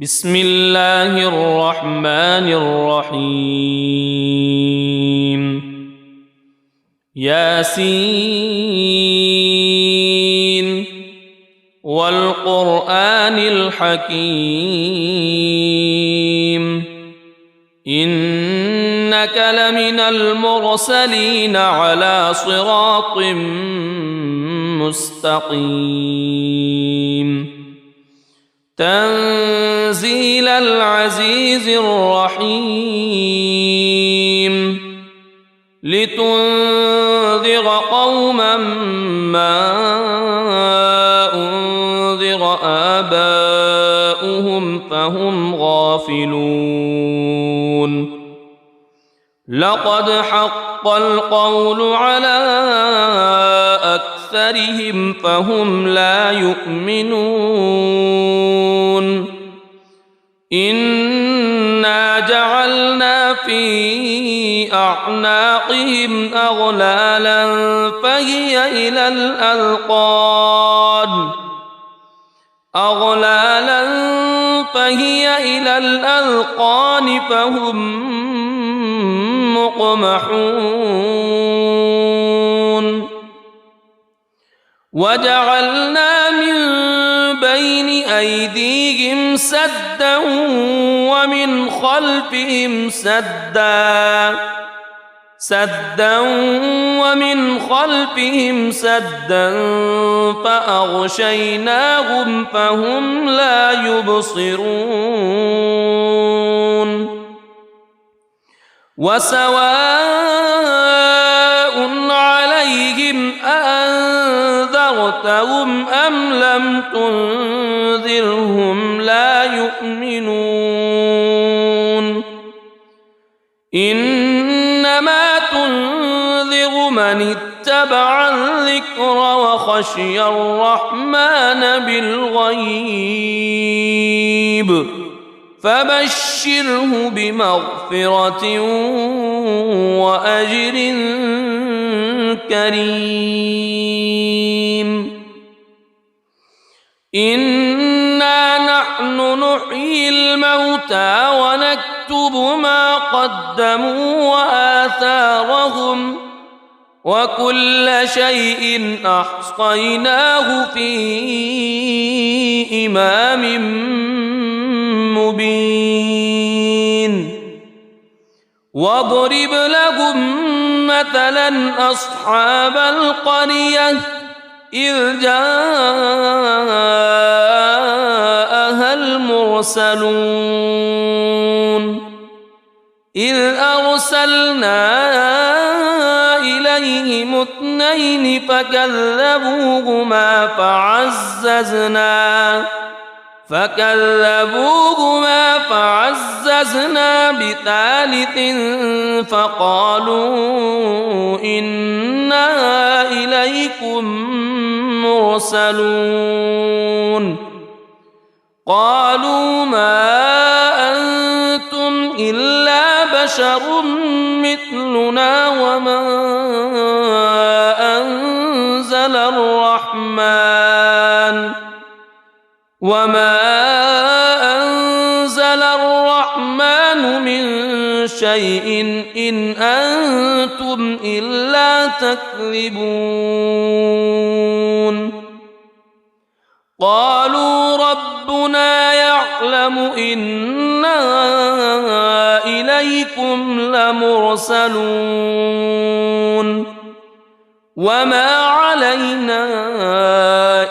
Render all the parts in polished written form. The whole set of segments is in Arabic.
بسم الله الرحمن الرحيم ياسين والقرآن الحكيم إنك لمن المرسلين على صراط مستقيم تنزيل العزيز الرحيم لتنذر قوما ما أنذر آباؤهم فهم غافلون لقد حق القول على أكثرهم فهم لا يؤمنون إنا جعلنا في أعناقهم أغلالا فهي إلى الأذقان فهم مقمحون وجعلنا من بين أيديهم سدا ومن خلفهم سدا فأغشيناهم فهم لا يبصرون وسواء عليهم أأنذرتهم أم لم تنذرهم لا يؤمنون إنما تنذر من اتبع الذكر وخشي الرحمن بالغيب فبشره بمغفرة وأجر كريم إنا نحن نحيي الموتى ونكتب ما قدموا وآثارهم وكل شيء أحصيناه في إمام مبين واضرب لهم مثلا أصحاب القرية إذ جاءها المرسلون إذ أرسلنا إليهم اثنين فكذبوهما فعززنا بثالث فقالوا إنا إليكم مرسلون قالوا ما أنتم إلا بشر مثلنا وما أنزل الرحمن من شيء إن أنتم إلا تكذبون قالوا ربنا يعلم إنا إليكم لمرسلون وما علينا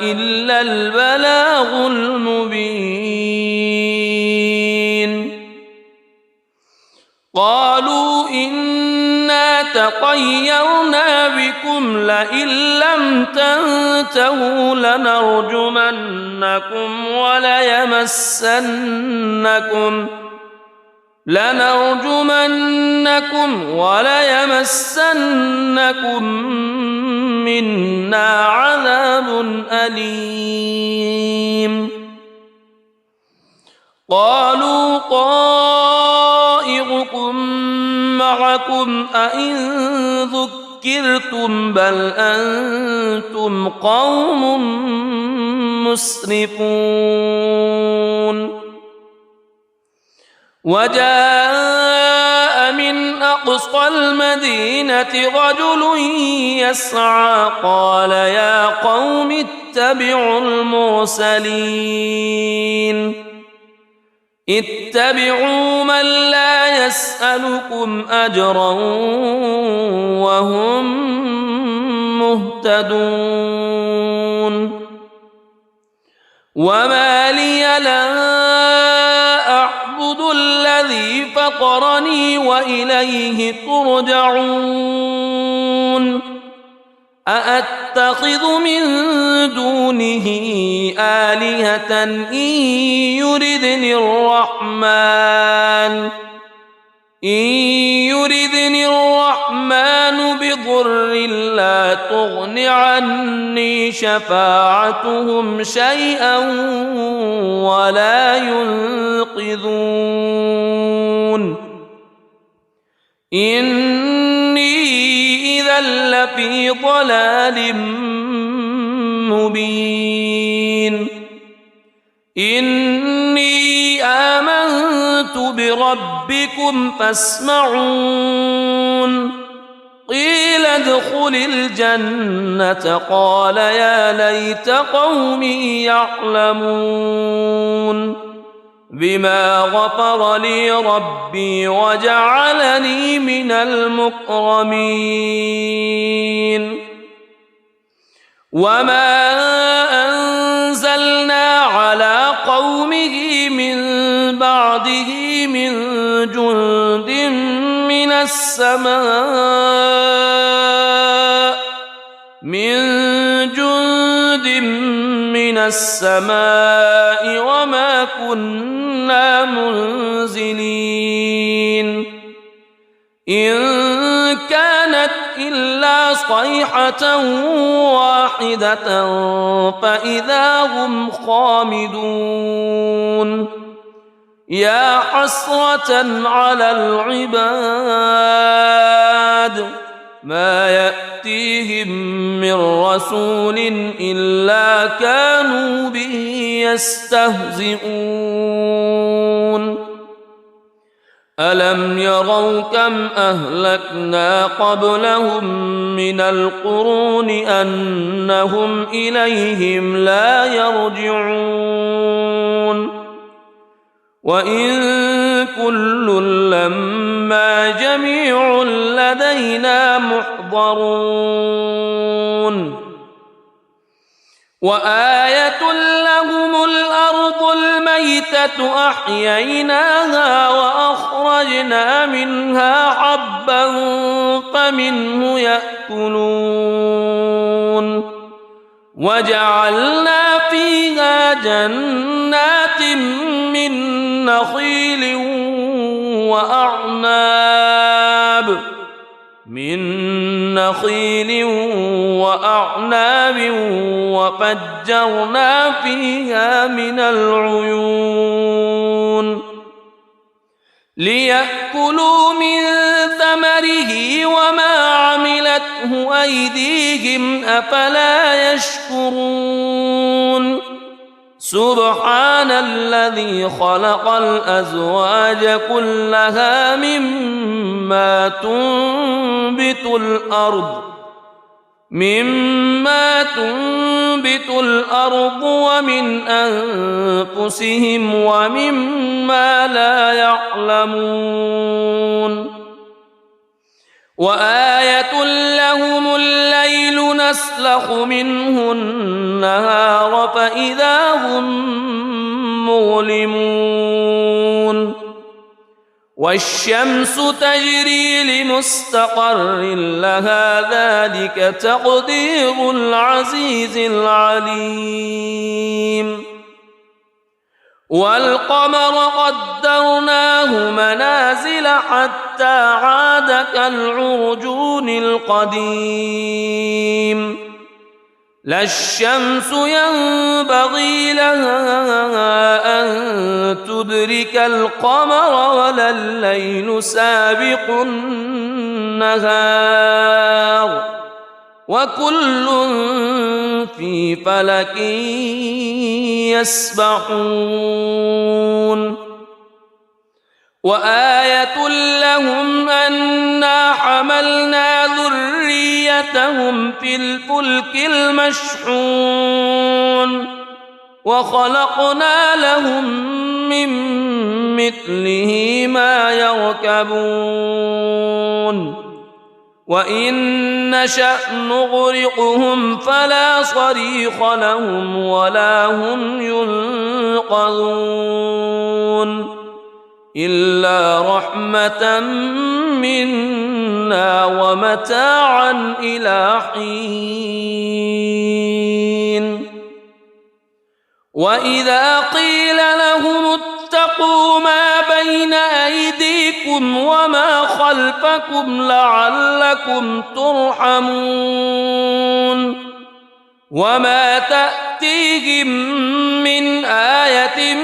إلا البلاغ المبين قالوا إنا تطيرنا بكم لئن لم تنتهوا لنرجمنكم وليمسنكم منا عذاب أليم قالوا طائركم معكم أئن ذكرتم بل أنتم قوم مسرفون وجاء من أقصى المدينة رجل يسعى قال يا قوم اتبعوا المرسلين اتبعوا من لا يسألكم أجرا وهم مهتدون وما لي لا أعبد الذي فطرني وإليه ترجعون أأتخذ من دونه آلهة إن يردني الرحمن بضر لا تغن عني شفاعتهم شيئا ولا ينقذون إني إذا لفي ضلال مبين إني آمنت بربكم فاسمعون قيل ادخل الجنة قال يا ليت قومي يعلمون بما غفر لي ربي وجعلني من المكرمين وما أنزلنا على قومه من بعده من جند من السماء وما كنا منزلين إن كانت إلا صيحة واحدة فإذا هم خامدون يا حسرة على العباد ما يأتيهم من رسول إلا كانوا به يستهزئون ألم يروا كم أهلكنا قبلهم من القرون أنهم إليهم لا يرجعون وإن كل لما جميع لدينا محضرون وآية لهم الأرض الميتة أحييناها وأخرجنا منها حبا فمنه يأكلون وجعلنا فيها جنات من نخيل وأعناب وفجرنا فيها من العيون ليأكلوا من ثمره وما عملته أيديهم أفلا يشكرون سبحان الذي خلق الأزواج كلها مما تنبت الأرض ومن أنفسهم ومما لا يعلمون وآية لهم الليل نسلخ منه النهار فإذا هم مظلمون والشمس تجري لمستقر لها ذلك تقدير العزيز العليم والقمر قدرناه منازل حتى عاد كالعرجون القديم لا الشمس ينبغي لها أن تدرك القمر ولا الليل سابق النهار وكل في فلك يسبحون وآية لهم أنا حملنا ذريتهم في الفلك المشحون وخلقنا لهم من مثله ما يركبون وإن نشأ نغرقهم فلا صريخ لهم ولا هم ينقذون إلا رحمة منا ومتاعا إلى حين وإذا قيل لهم اتقوا ما بين أيديكم وما خلفكم لعلكم ترحمون وما تأتيهم من آية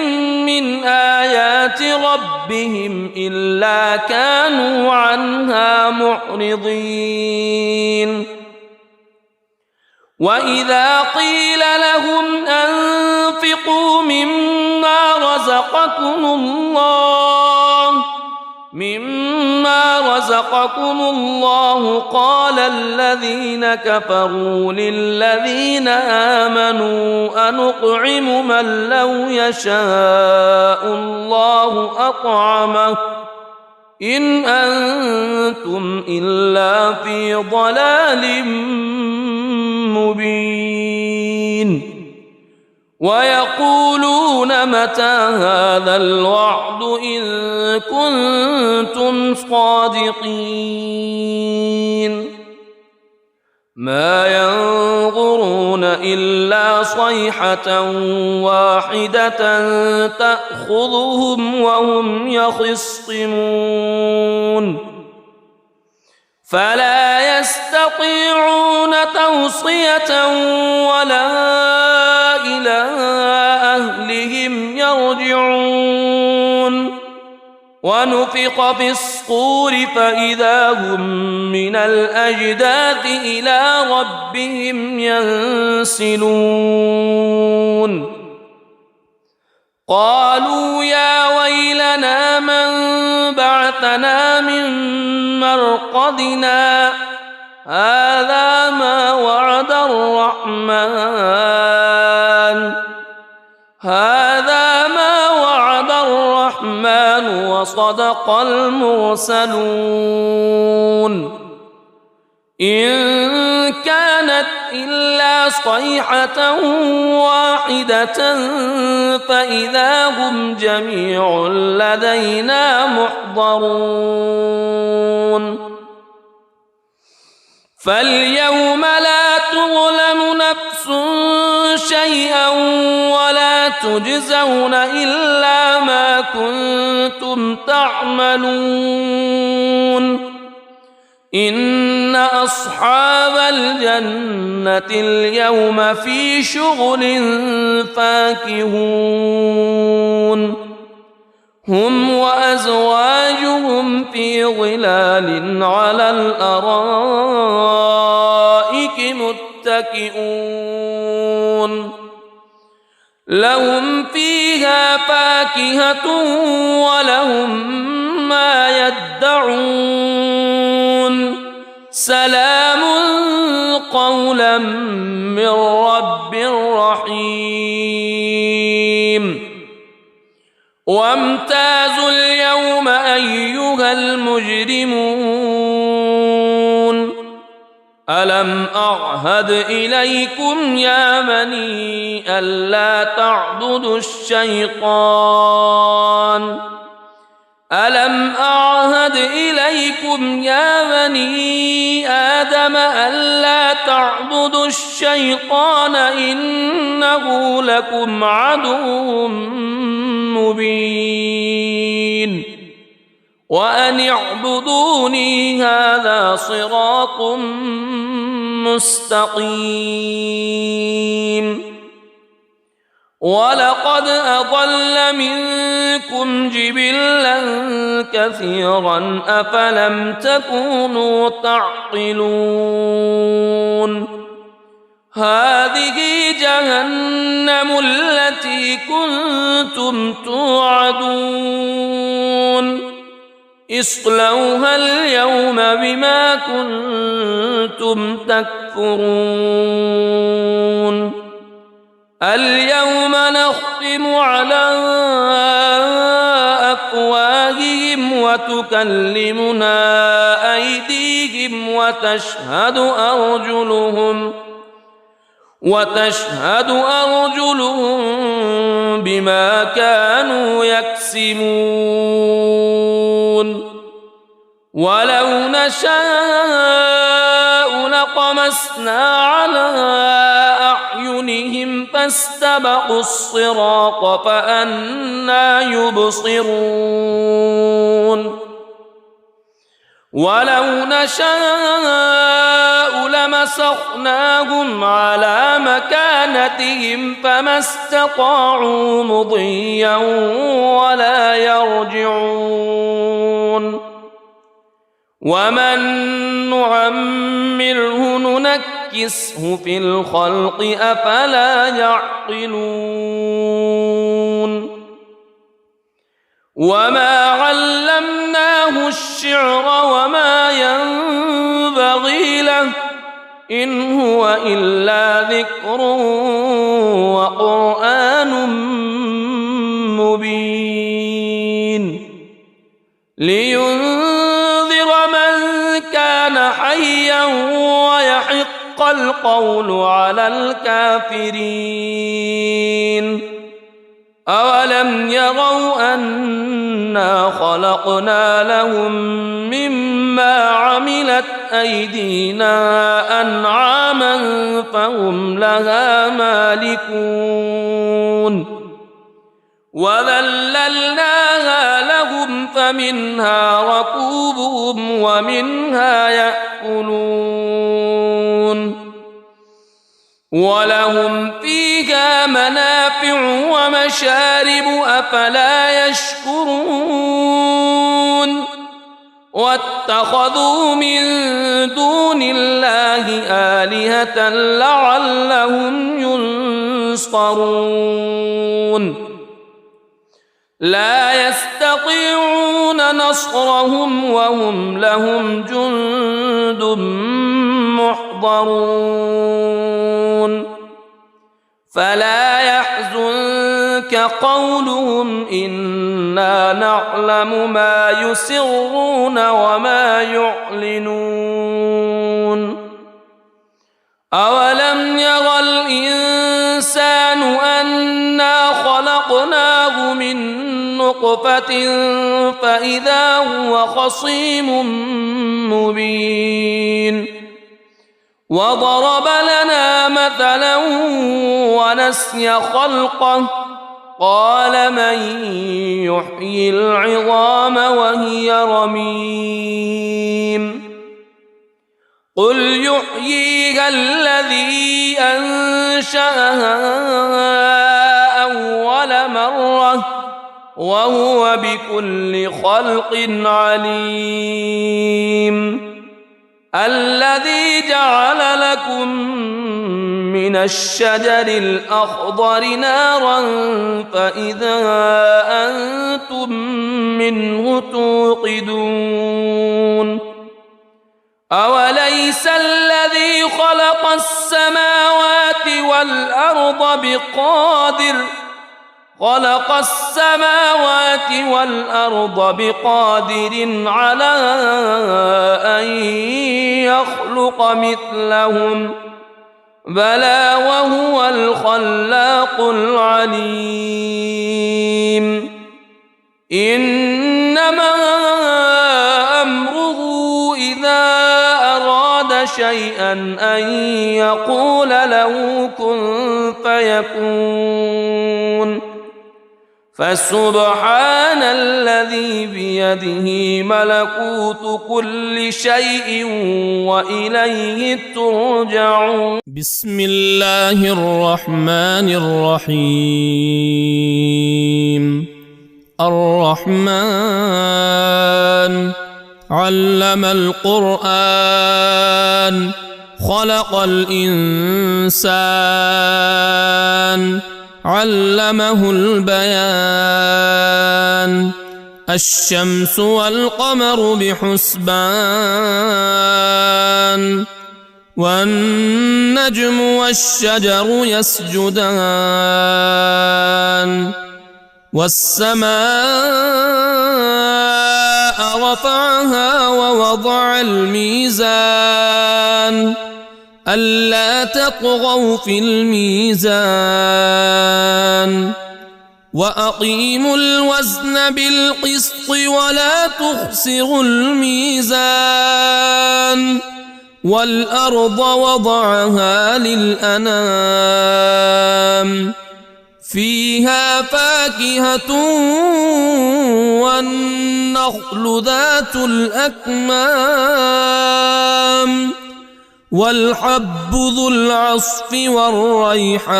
من آيات ربهم إلا كانوا عنها معرضين وإذا قيل لهم أنفقوا مما رزقكم الله قال الذين كفروا للذين آمنوا أنطعم من لو يشاء الله أطعمه إن أنتم إلا في ضلال مبين ويقولون متى هذا الوعد إن كنتم صادقين ما ينظرون إلا صيحة واحدة تأخذهم وهم يخصمون فلا يستطيعون توصية ولا إلى أهلهم يرجعون ونفخ في الصور فإذا هم من الأجداث إلى ربهم ينسلون قالوا يا ويلنا من بعثنا من مرقدنا هذا ما وعد الرحمن وصدق المرسلون إن كانت إلا صيحة واحدة فإذا هم جميع لدينا محضرون فاليوم لا تظلم نفس شيئا ولا تجزون إلا ما كنتم تعملون إن أصحاب الجنة اليوم في شغل فاكهون هم وأزواجهم في ظلال على الأرائك متكئون لهم فيها فاكهة ولهم ما يدعون سلام قولا من رب رحيم وامتازوا اليوم أيها المجرمون ألم أعهد إليكم يا بني ألا تعبدوا الشيطان ألم أعهد إليكم يا بني آدم ألا تعبدوا الشيطان إنه لكم عدو مبين وأن اعبدوني هذا صراط مستقيم ولقد أضل منكم جبلا كثيرا أفلم تكونوا تعقلون هذه جهنم التي كنتم توعدون اصلوها اليوم بما كنتم تكفرون اليوم نختم على أفواههم وتكلمنا أيديهم وتشهد أرجلهم بما كانوا يكسبون ولو نشاء لطمسنا على أعينهم فاستبقوا الصراط فأنى يبصرون ولو نشاء لمسخناهم على مكانتهم فما استطاعوا مضيا ولا يرجعون ومن نعمره ننكسه في الخلق أفلا يعقلون وما علمناه الشعر وما ينبغي له إن هو إلا ذكر وقرآن مبين لينذر من كان حيا ويحق القول على الكافرين أولم يروا أنا خلقنا لهم مما عملت أيدينا أنعاما فهم لها مالكون وذللناها لهم فمنها ركوبهم ومنها يأكلون ولهم فيها منافع ومشارب أفلا يشكرون واتخذوا من دون الله آلهة لعلهم ينصرون لا يستطيعون نصرهم وهم لهم جند محضرون فلا يحزنك قولهم إنا نعلم ما يسرون وما يعلنون أولم ير الإنسان أنا خلقناه من نطفة فإذا هو خصيم مبين وضرب لنا مثلا ونسي خلقه قال من يحيي العظام وهي رميم قل يحييها الذي أنشأها أول مرة وهو بكل خلق عليم الذي جعل لكم من الشجر الأخضر نارا فإذا أنتم منه توقدون أوليس الذي خلق السماوات والأرض بقادر على أن يخلق مثلهم بلى وهو الخلاق العليم إنما أمره إذا أراد شيئا أن يقول له كن فيكون فسبحان الذي بيده ملكوت كل شيء وإليه ترجعون بسم الله الرحمن الرحيم الرحمن علم القرآن خلق الإنسان علمه البيان الشمس والقمر بحسبان والنجم والشجر يسجدان والسماء رفعها ووضع الميزان ألا تطغوا في الميزان وأقيموا الوزن بالقسط ولا تخسروا الميزان والأرض وضعها للأنام فيها فاكهة والنخل ذات الأكمام والحب ذو العصف والريحان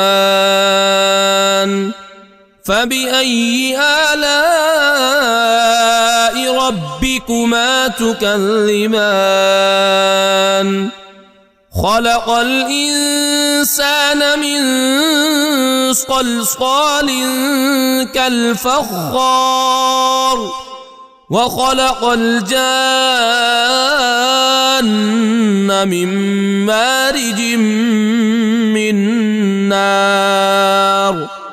فبأي آلاء ربكما تكذبان خلق الإنسان من صلصال كالفخار وخلق الجان من مارج من نار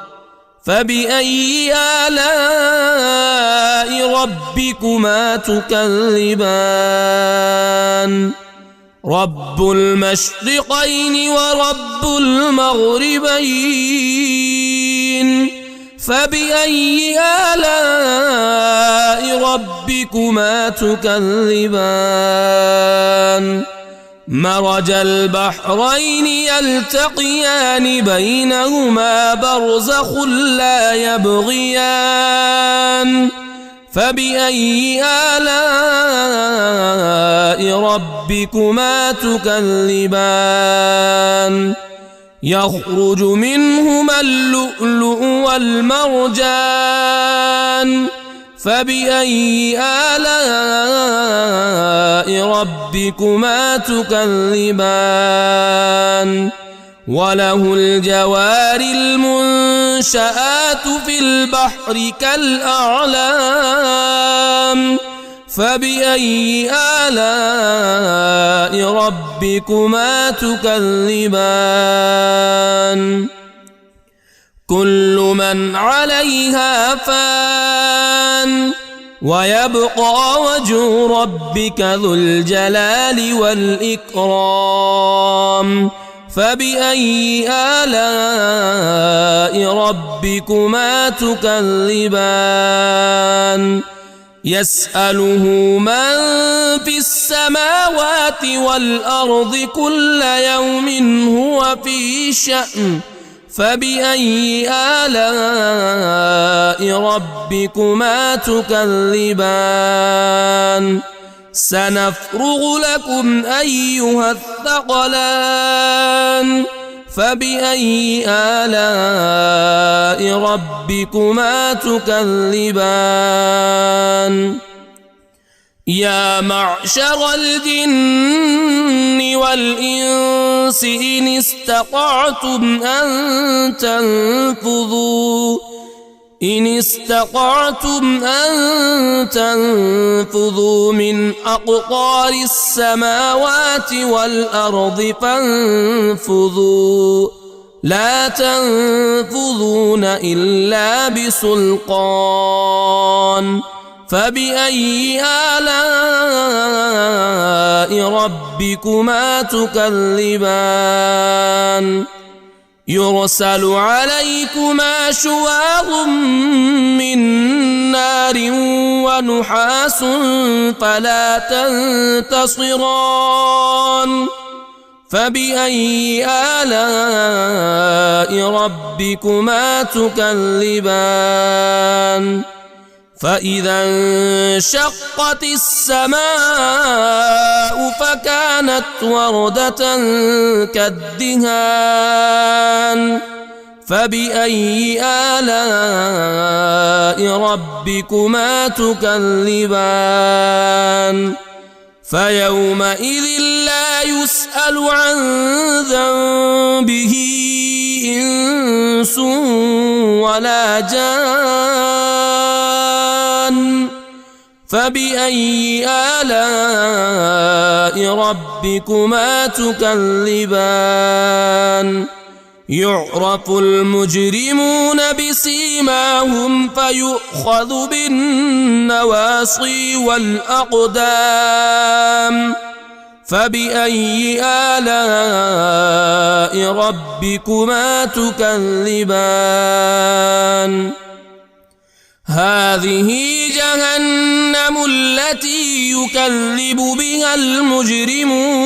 فبأي آلاء ربكما تكذبان رب المشرقين ورب المغربين فبأي آلاء ربكما تكذبان مرج البحرين يلتقيان بينهما برزخ لا يبغيان فبأي آلاء ربكما تكذبان يخرج منهما اللؤلؤ والمرجان فبأي آلاء ربكما تكذبان وله الجوار المنشآت في البحر كالأعلام فبأي آلاء ربكما تكذبان كل من عليها فان ويبقى وجه ربك ذو الجلال والإكرام فبأي آلاء ربكما تكذبان يسأله من في السماوات والأرض كل يوم هو في شأن فبأي آلاء ربكما تكذبان سنفرغ لكم أيها الثقلان فبأي آلاء ربكما تكذبان يا معشر الجن والإنس إن استطعتم أن تنفذوا من أقطار السماوات والأرض فانفذوا لا تنفذون إلا بسلطان فبأي آلاء ربكما تكذبان يرسل عليكما شواظ من نار ونحاس فلا تنتصران فبأي آلاء ربكما تكذبان فإذا انشقت السماء فكانت وردة كالدهان فبأي آلاء ربكما تكذبان فيومئذ لا يسأل عن ذنبه إنس ولا جان فبأي آلاء ربكما تكذبان يعرف المجرمون بسيماهم فيؤخذ بالنواصي والأقدام فبأي آلاء ربكما تكذبان هذه جهنم التي يكذب بها المجرمون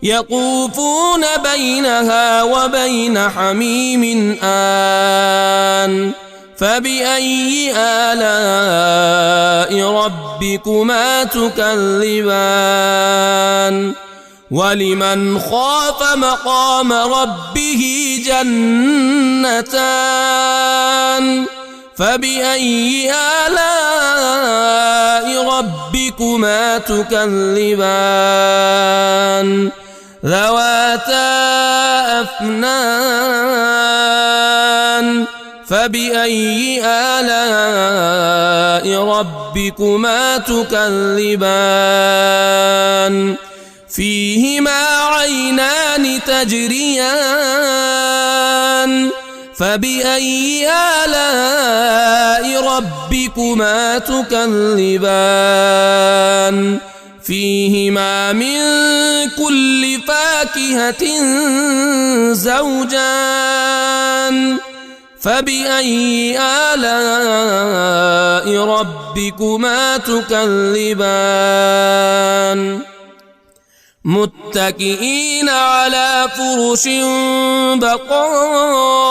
يطوفون بينها وبين حميم آن فبأي آلاء ربكما تكذبان ولمن خاف مقام ربه جنتان فبأي آلاء ربكما تكذبان ذواتا أفنان فبأي آلاء ربكما تكذبان فيهما عينان تجريان فبأي آلاء ربكما تكذبان فيهما من كل فاكهة زوجان فبأي آلاء ربكما تكذبان متكئين على فرش بطائنها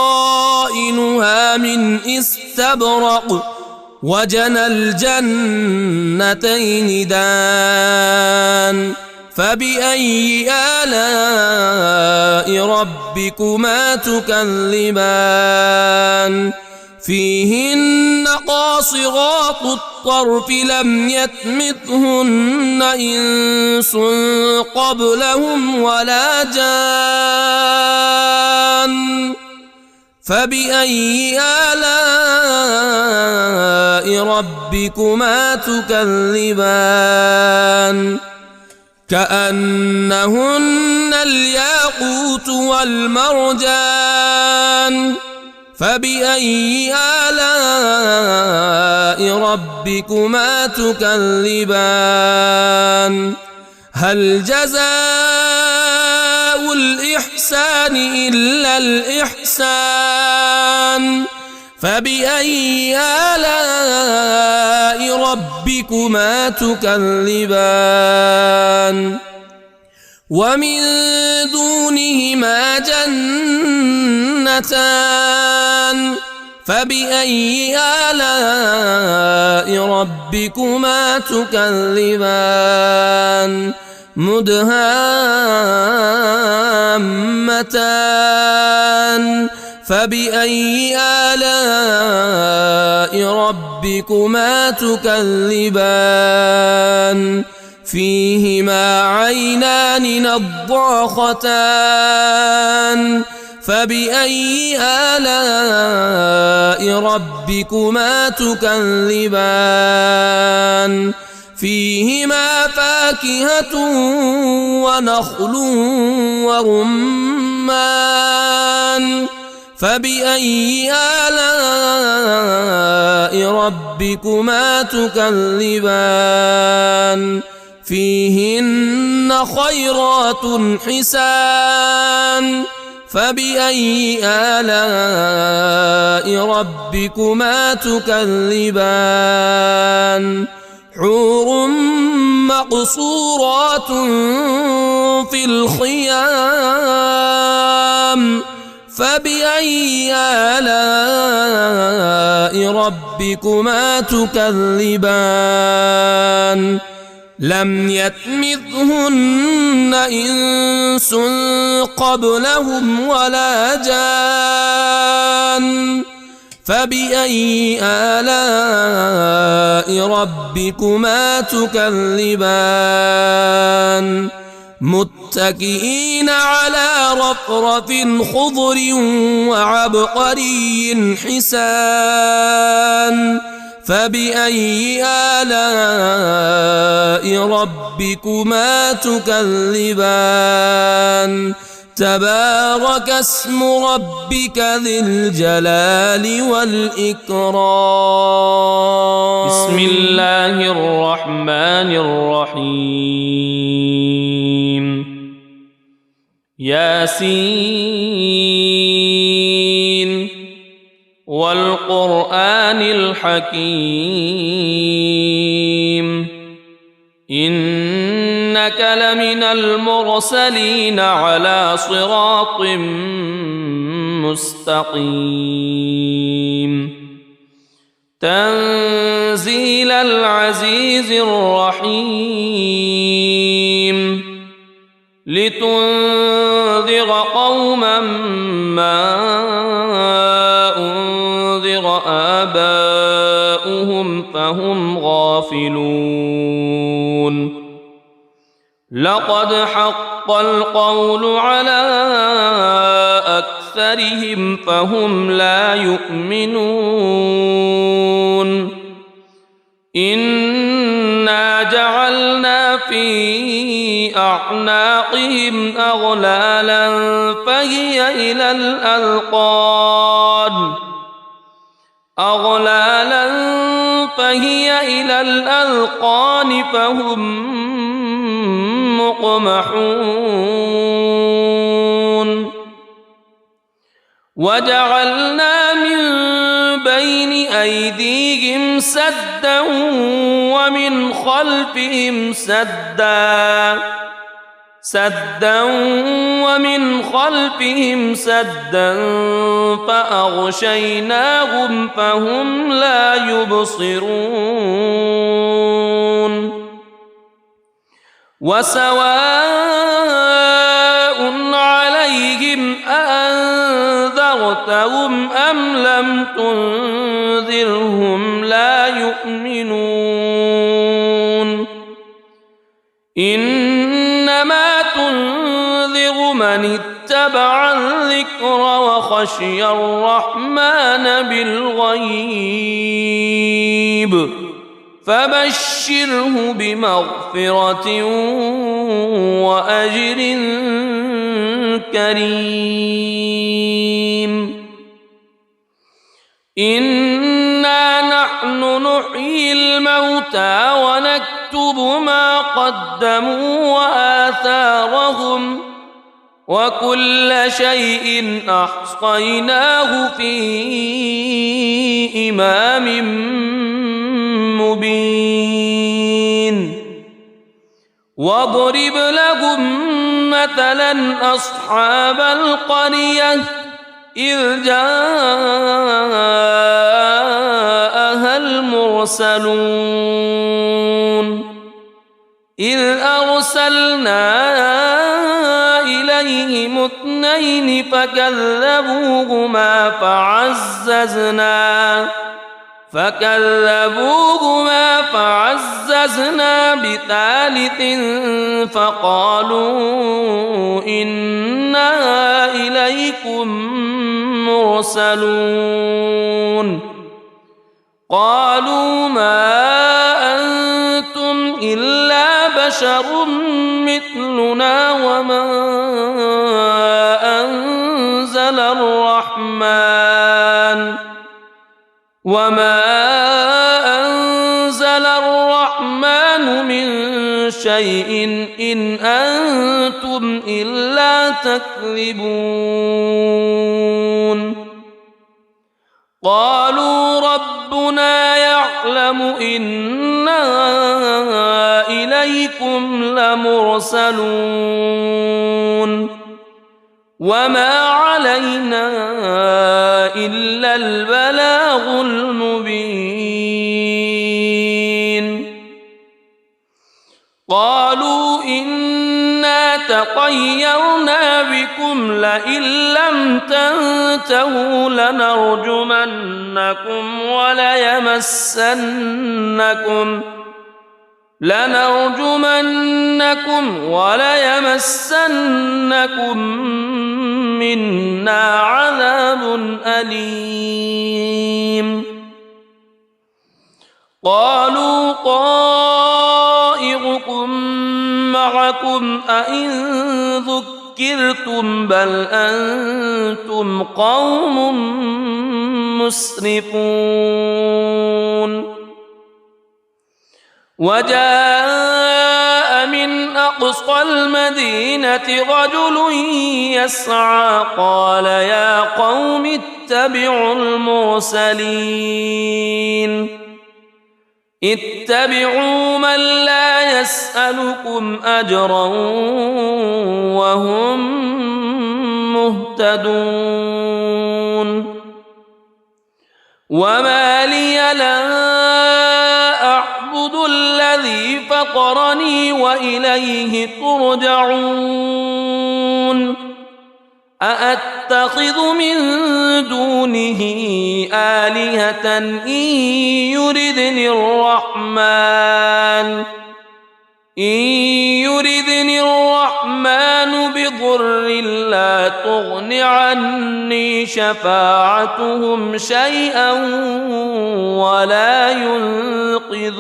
من استبرق وجنى الجنتين دان فبأي آلاء ربكما تكذبان فيهن قاصرات الطرف لم يطمثهن إنس قبلهم ولا جان فبأي آلاء ربكما تكذبان كأنهن الياقوت والمرجان فبأي آلاء ربكما تكذبان هل جزاء الإحسان إلا الإحسان فبأي آلاء ربكما تكذبان ومن دونهما جنتان فبأي آلاء ربكما تكذبان مدهامتان فبأي آلاء ربكما تكذبان فيهما عينان نضاختان فبأي آلاء ربكما تكذبان فيهما فاكهة ونخل ورمان فبأي آلاء ربكما تكذبان فيهن خيرات حسان فبأي آلاء ربكما تكذبان حور مقصورات في الخيام فبأي آلاء ربكما تكذبان لم يطمثهن إنس قبلهم ولا جان فبأي آلاء ربكما تكذبان متكئين على رفرف خضر وعبقري حسان فبأي آلاء ربكما تكذبان تبارك اسم ربك ذي الجلال والإكرام بسم الله الرحمن الرحيم ياسين والقرآن الحكيم إنك لمن المرسلين على صراط مستقيم تنزيل العزيز الرحيم لتنذر قوما ما أنذر آباؤهم فهم غافلون لقد حق القول على أكثرهم فهم لا يؤمنون إنا جعلنا في أعناقهم أغلالا فهي إلى الأذقان فهم مقمحون وجعلنا من بين أيديهم سدا ومن خلفهم سدا فأغشيناهم فهم لا يبصرون وسواء عليهم أأنذرتهم أم لم تنذرهم لا يؤمنون إنما تنذر من اتبع الذكر وخشي الرحمن بالغيب فبشره بمغفرة وأجر كريم إنا نحن نحيي الموتى ونكتب ما قدموا وآثارهم وكل شيء أحصيناه في إمام مبين واضرب لهم مثلا أصحاب القرية إذ جاءها المرسلون إذ أرسلنا إليهم اثنين فكذبوهما فعززنا بثالث فقالوا إنا إليكم مرسلون قالوا ما أنتم إلا بشر مثلنا وما أنزل الرحمن من شيء إن أنتم إلا تكذبون قالوا ربنا يعلم إنا إليكم لمرسلون وما علينا إلا البلاغ المبين قالوا إنا تطيرنا بكم لئن لم تنتهوا لنرجمنكم وليمسنكم منا عذاب أليم قالوا طائركم معكم أئن ذكرتم بل أنتم قوم مسرفون وجاء من أقصى المدينة رجل يسعى قال يا قوم اتبعوا المرسلين اتبعوا من لا يسألكم أجرا وهم مهتدون وما لي لا أعبد الذي فطرني وإليه ترجعون أأتخذ من دونه آلهة إن يردني الرحمن بضر لا تغن عني شفاعتهم شيئا ولا ينقذون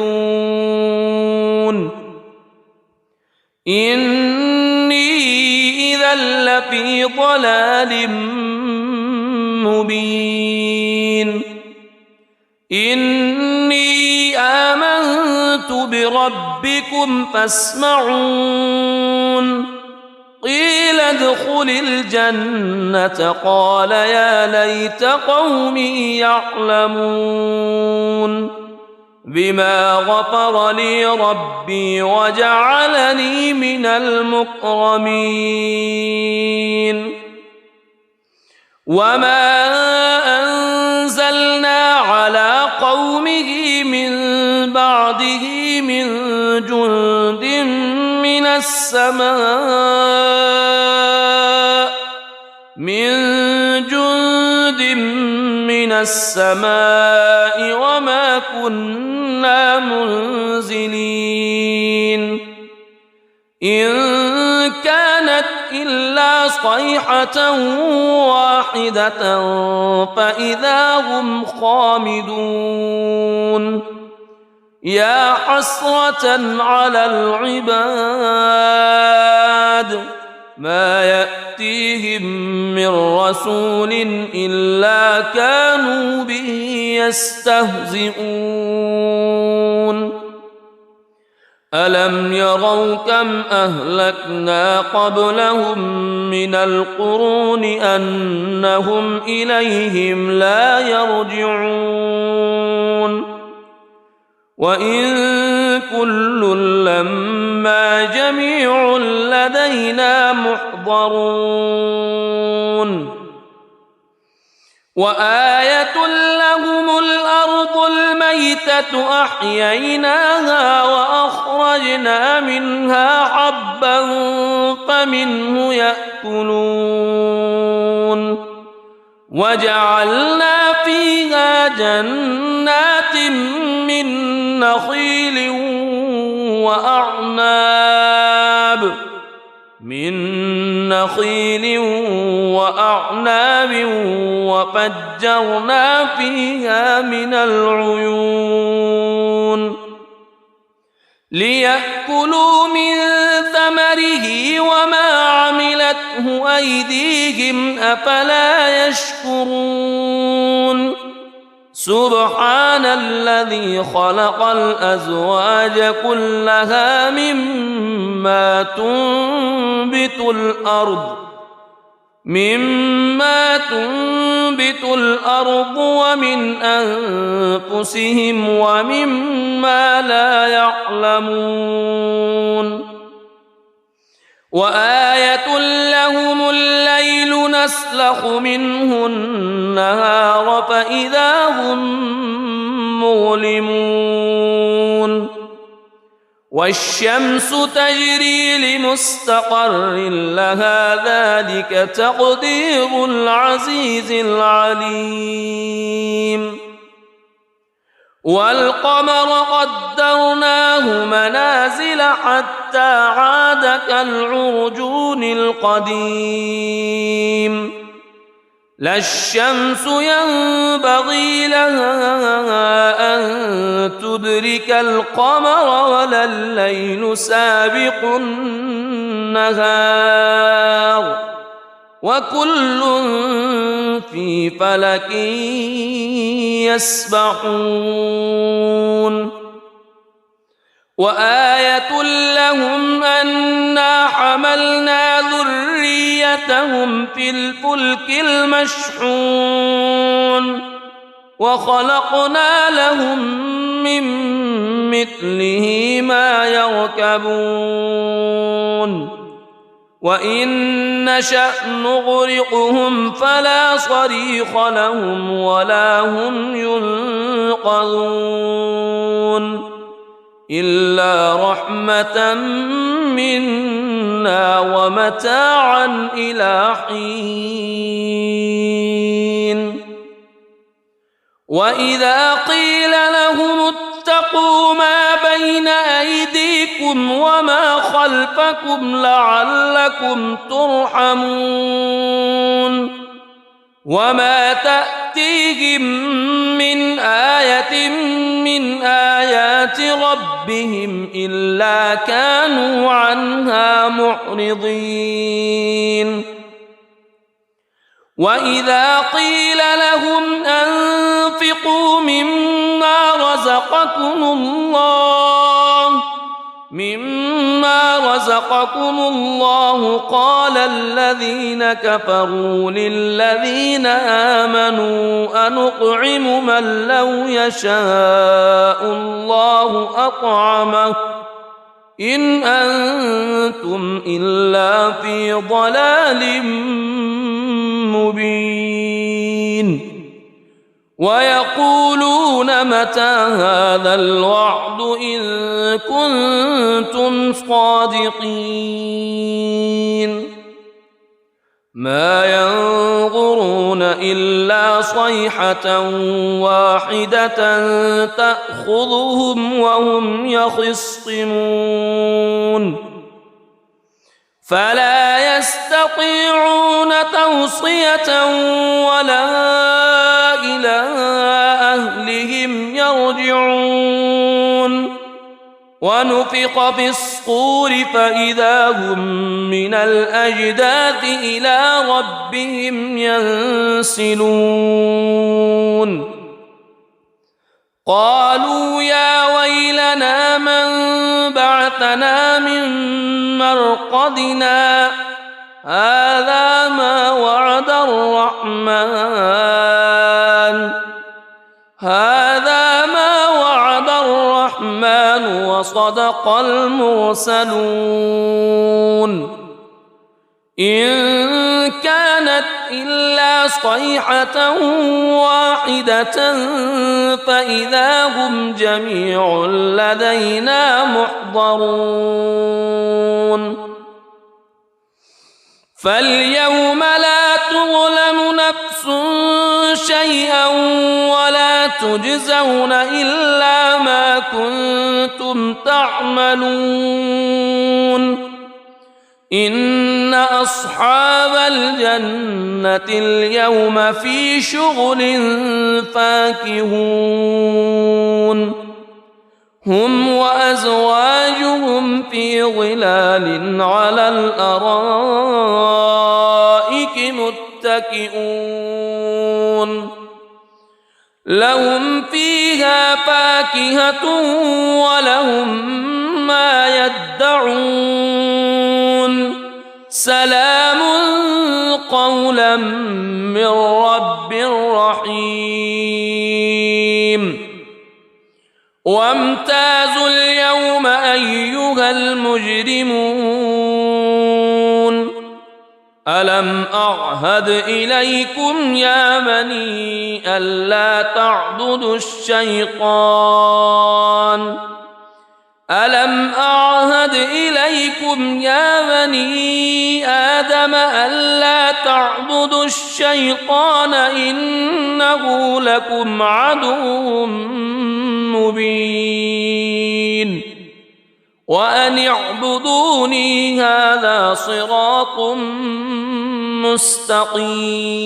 إني إذا لفي ضلال مبين إني آمنت بربكم فاسمعون قيل ادخل الجنة قال يا ليت قومي يعلمون بما غفر لي ربي وجعلني من المكرمين وما أنزلنا على قومه من بعده من جند من السماء وما كنا منزلين إن كانت إلا صيحة واحدة فإذا هم خامدون يا حسرة على العباد ما يأتيهم من رسول إلا كانوا به يستهزئون ألم يروا كم أهلكنا قبلهم من القرون أنهم إليهم لا يرجعون وإن كل لما جميع لدينا محضرون وآية لهم الأرض الميتة أحييناها وأخرجنا منها حبا فمنه يأكلون وجعلنا فيها جنات من نخيل وأعناب وفجرنا فيها من العيون ليأكلوا من ثمره وما عملته أيديهم أفلا يشكرون سبحان الذي خلق الأزواج كلها مما تنبت الأرض ومن أنفسهم ومما لا يعلمون وآية لهم الليل نسلخ منه النهار فإذا هم مظلمون والشمس تجري لمستقر لها ذلك تقدير العزيز العليم والقمر قدرناه منازل حتى عاد كالعرجون القديم لا الشمس ينبغي لها أن تدرك القمر ولا الليل سابق النهار وكل في فلك يسبحون وآية لهم أنا حملنا ذريتهم في الفلك المشحون وخلقنا لهم من مثله ما يركبون وإن نشأ نغرقهم فلا صريخ لهم ولا هم ينقذون إلا رحمة منا ومتاعا إلى حين وإذا قيل لهم اتقوا ما بين أيديكم وما خلفكم لعلكم ترحمون وما تأتيهم من آية من آيات ربهم إلا كانوا عنها معرضين وإذا قيل لهم أنفقوا مما رزقكم الله قال الذين كفروا للذين آمنوا أنطعم من لو يشاء الله أطعمه إن أنتم إلا في ضلال مبين ويقولون متى هذا الوعد إن كنتم صادقين ما ينظرون إلا صيحة واحدة تأخذهم وهم يخصمون فلا يستطيعون توصية ولا إلى أهلهم يرجعون ونفخ في الصور فإذا هم من الأجداث إلى ربهم ينسلون قالوا يا ويلنا من بعثنا من مرقدنا هذا ما وعد الرحمن وصدق المرسلون إن كانت إلا صيحة واحدة فإذا هم جميع لدينا محضرون فاليوم لا تظلم نفس شيئا ولا تجزون إلا ما كنتم تعملون إن أصحاب الجنة اليوم في شغل فاكهون هم وأزواجهم في ظلال على الأرائك متكئون لهم فيها فاكهة ولهم ما يدعون سلام قولا من رب رحيم وامتازوا اليوم أيها المجرمون ألم أعهد إليكم يا بني ألا تعبدوا الشيطان ألم أعهد إليكم يا بني آدم ألا تعبدوا الشيطان إنه لكم عدو مبين وأن اعبدوني هذا صراط مستقيم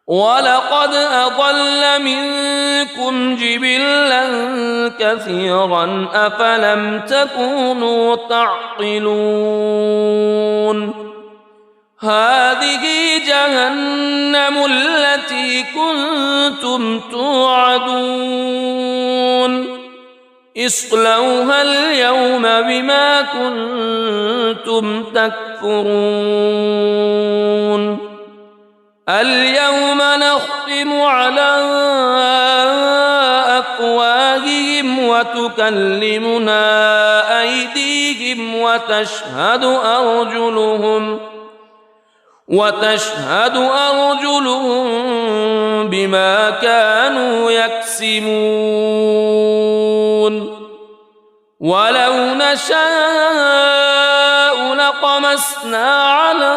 ولقد أضل منكم جبلا كثيرا أفلم تكونوا تعقلون هذه جهنم التي كنتم توعدون اصلوها اليوم بما كنتم تكفرون اليوم نختم على أفواههم وتكلمنا أيديهم وتشهد أرجلهم بما كانوا يكسبون ولو نشاء لطمسنا على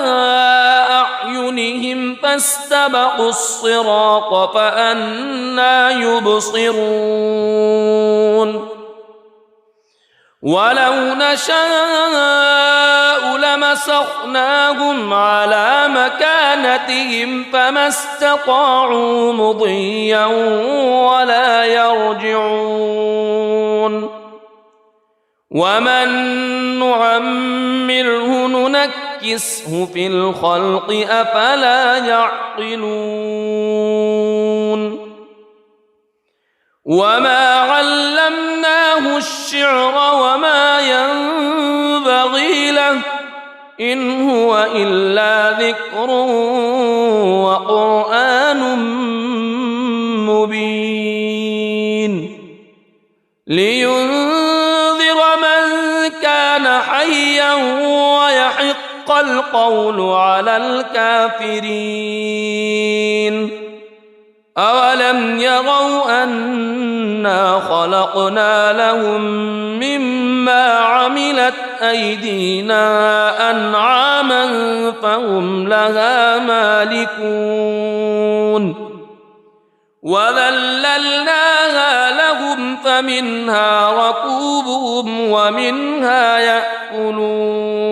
أعينهم فاستبقوا الصراط فأنى يبصرون ولو نشاء لمسخناهم على مكانتهم فما استطاعوا مضيا ولا يرجعون ومن نعمره ننكسه في الخلق أفلا يعقلون وما علمناه الشعر وما ينبغي له إن هو إلا ذكر وقرآن مبين لينذر من كان حيا ويحق القول على الكافرين أولم يروا أنا خلقنا لهم مما عملت أيدينا أنعاما فهم لها مالكون وذللناها لهم فمنها ركوبهم ومنها يأكلون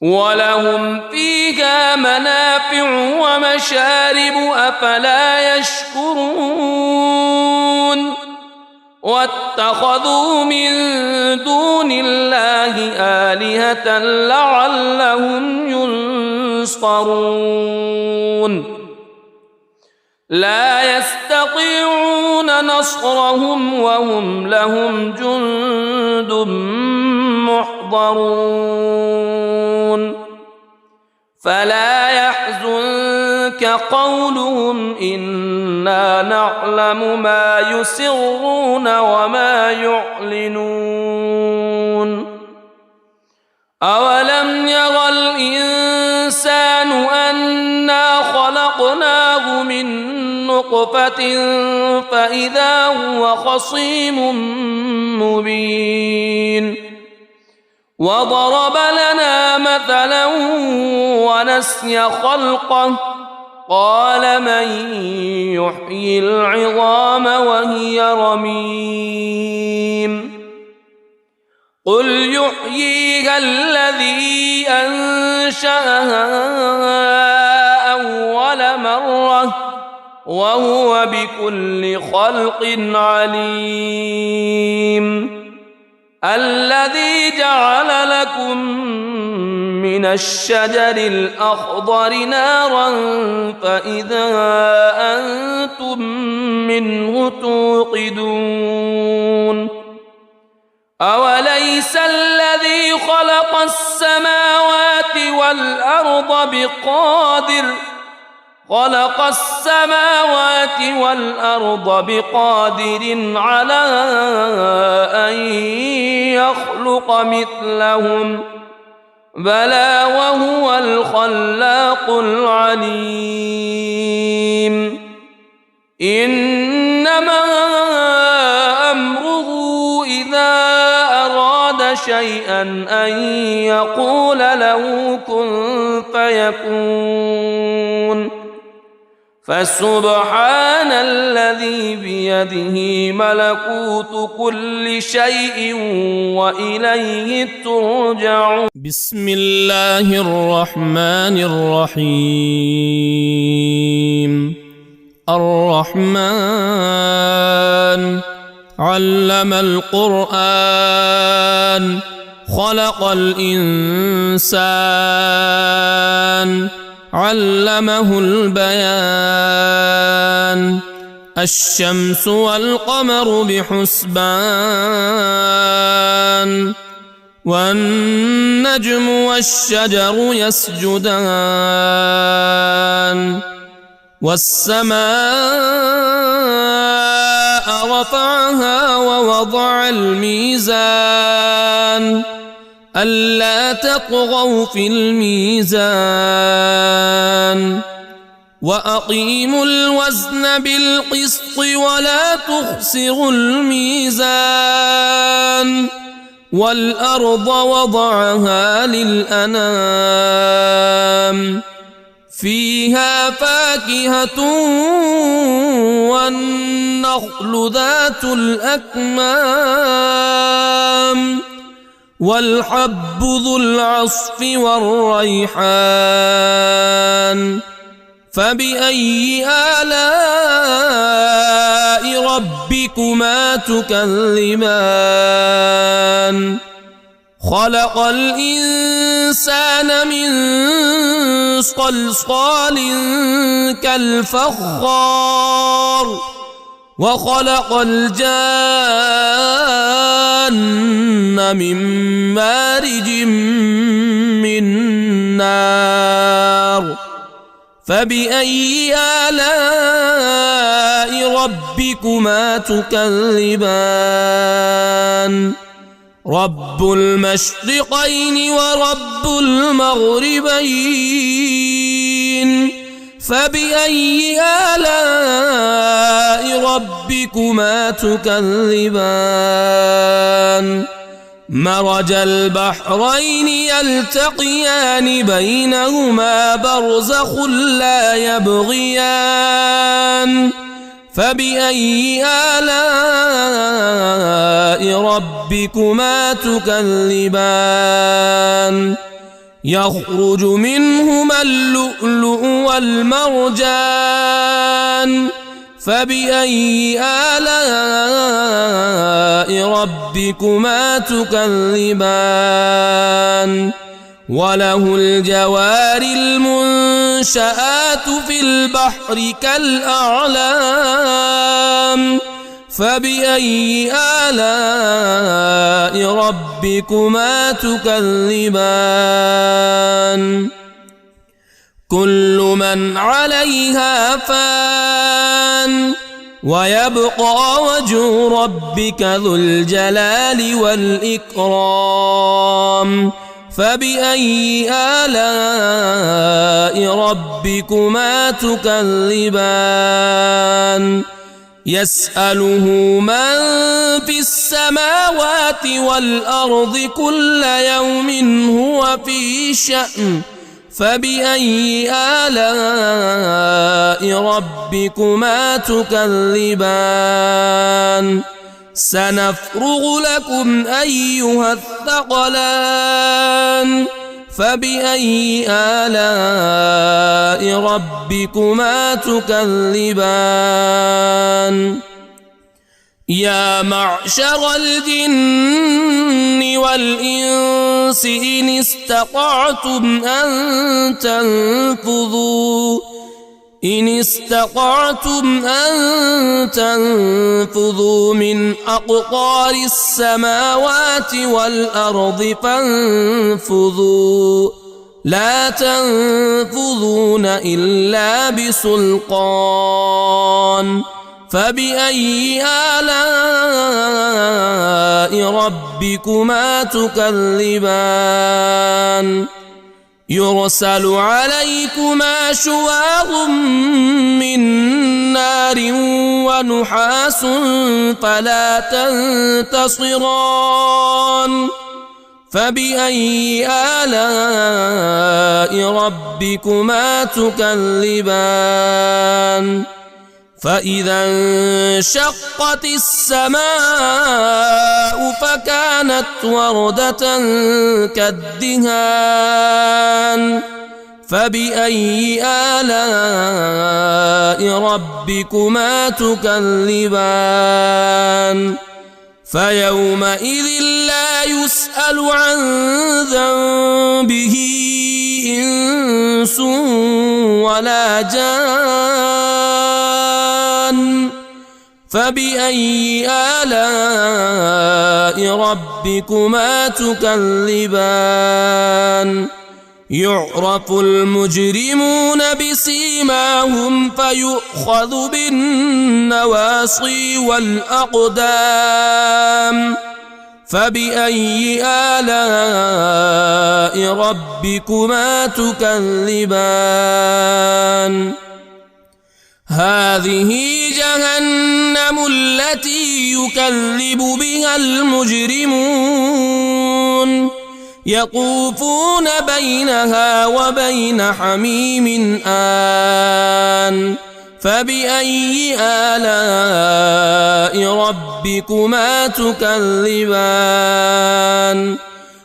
ولهم فيها منافع ومشارب أفلا يشكرون واتخذوا من دون الله آلهة لعلهم ينصرون لا يستطيعون نصرهم وهم لهم جند محضرون فلا يحزنك قولهم إنا نعلم ما يسرون وما يعلنون أولم يرى الإنسان أنا خلقناه من نطفة فإذا هو خصيم مبين وضرب لنا مثلا ونسي خلقه قال من يحيي العظام وهي رميم قل يحييها الذي أنشأها أول مرة وهو بكل خلق عليم الذي جعل لكم من الشجر الأخضر نارا فإذا أنتم منه توقدون أوليس الذي خلق السماوات والأرض بقادر على أن يخلق مثلهم بلى وهو الخلاق العليم إنما أمره إذا أراد شيئا أن يقول له كن فيكون فسبحان الذي الذي بيده ملكوت كل شيء وإليه ترجعون. بسم الله الرحمن الرحيم. الرحمن علم القرآن خلق الإنسان علمه البيان. الشمس والقمر بحسبان والنجم والشجر يسجدان. والسماء رفعها ووضع الميزان ألا تطغوا في الميزان وأقيموا الوزن بالقسط ولا تخسروا الميزان. والأرض وضعها للأنام فيها فاكهة والنخل ذات الأكمام والحب ذو العصف والريحان. فبأي آلاء ربكما تكذبان. خلق الإنسان من صلصال كالفخار وخلق الجان من مارج من نار. فبأي آلاء ربكما تكذبان. رب المشرقين ورب المغربين. فبأي آلاء ربكما تكذبان. مرج البحرين يلتقيان بينهما برزخ لا يبغيان. فبأي آلاء ربكما تكذبان. يخرج منهما اللؤلؤ والمرجان. فبأي آلاء ربكما تكذبان. وله الجوار المنشآت في البحر كالأعلام. فبأي آلاء ربكما تكذبان. كل من عليها فان ويبقى وجه ربك ذو الجلال والإكرام. فبأي آلاء ربكما تكذبان. يسأله من في السماوات والأرض كل يوم هو في شأن. فبأي آلاء ربكما تكذبان. سنفرغ لكم أيها الثقلان. فبأي آلاء ربكما تكذبان. يا معشر الجن والإنس إن استطعتم أن تنفذوا من أقطار السماوات والأرض فانفذوا لا تنفذون إلا بسلطان. فبأي آلاء ربكما تكذبان. يرسل عليكما شواظ من نار ونحاس فلا تنتصران. فبأي آلاء ربكما تكذبان. فإذا انشقت السماء فكانت وردة كالدهان فبأي آلاء ربكما تكذبان فيومئذ لا يسأل عن ذنبه إنس ولا جان فبأي آلاء ربكما تكذبان يعرف المجرمون بسيماهم فيؤخذ بالنواصي والأقدام فبأي آلاء ربكما تكذبان هذه جهنم التي يكذب بها المجرمون يطوفون بينها وبين حميم آن فبأي آلاء ربكما تكذبان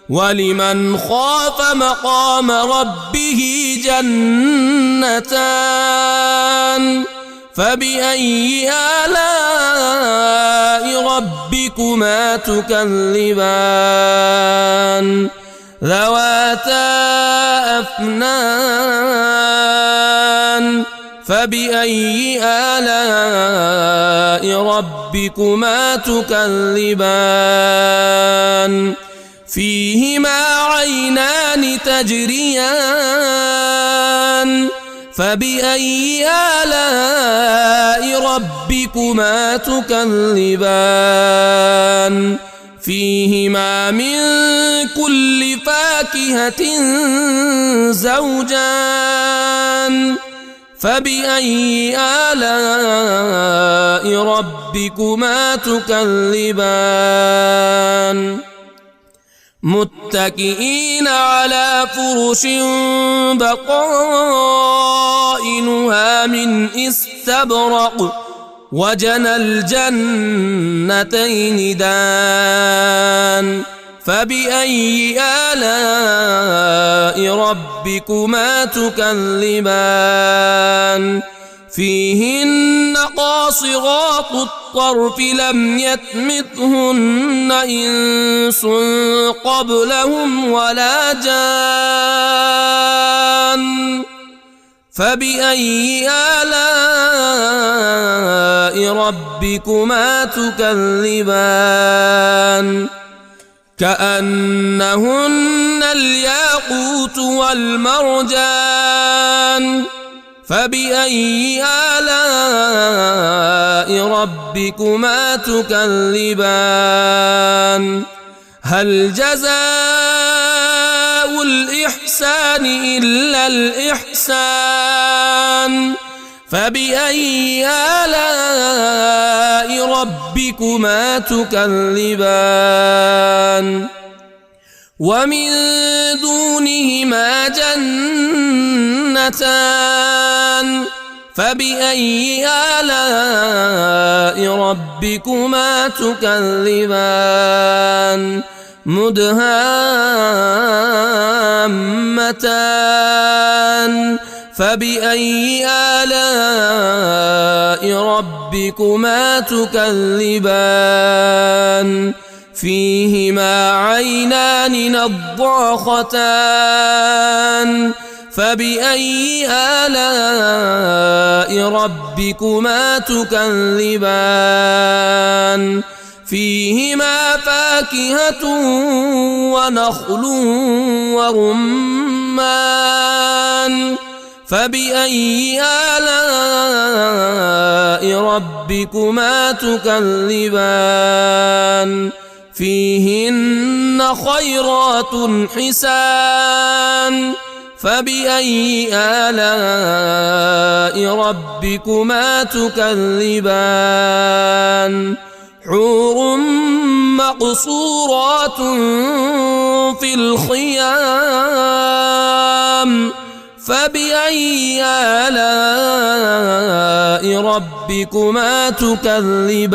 ولمن خاف مقام ربه جنتان فبأي آلاء ربكما تكذبان ذواتا أفنان فبأي آلاء ربكما تكذبان فيهما عينان تجريان فبأي آلاء ربكما تكذبان فيهما من كل فاكهة زوجان فبأي آلاء ربكما تكذبان متكئين على فرش بطائنها من استبرق وجنى الجنتين دان فبأي آلاء ربكما تكذبان فيهن قاصرات الطرف لم يطمثهن إنس قبلهم ولا جان فبأي آلاء ربكما تكذبان كأنهن الياقوت والمرجان فبأي آلاء ربكما تكذبان هل جزاء الإحسان إلا الإحسان فبأي آلاء ربكما تكذبان ومن دونهما جنتان فبأي آلاء ربكما تكذبان مدهامتان فبأي آلاء ربكما تكذبان فيهما عينان نضاختان فبأي آلاء ربكما تكذبان فيهما فاكهة ونخل ورمان فبأي آلاء ربكما تكذبان فيهن خيرات حسان فبأي آلاء ربكما تكذبان حور مقصورات في الخيام فبأي آلاء ربكما تكذبان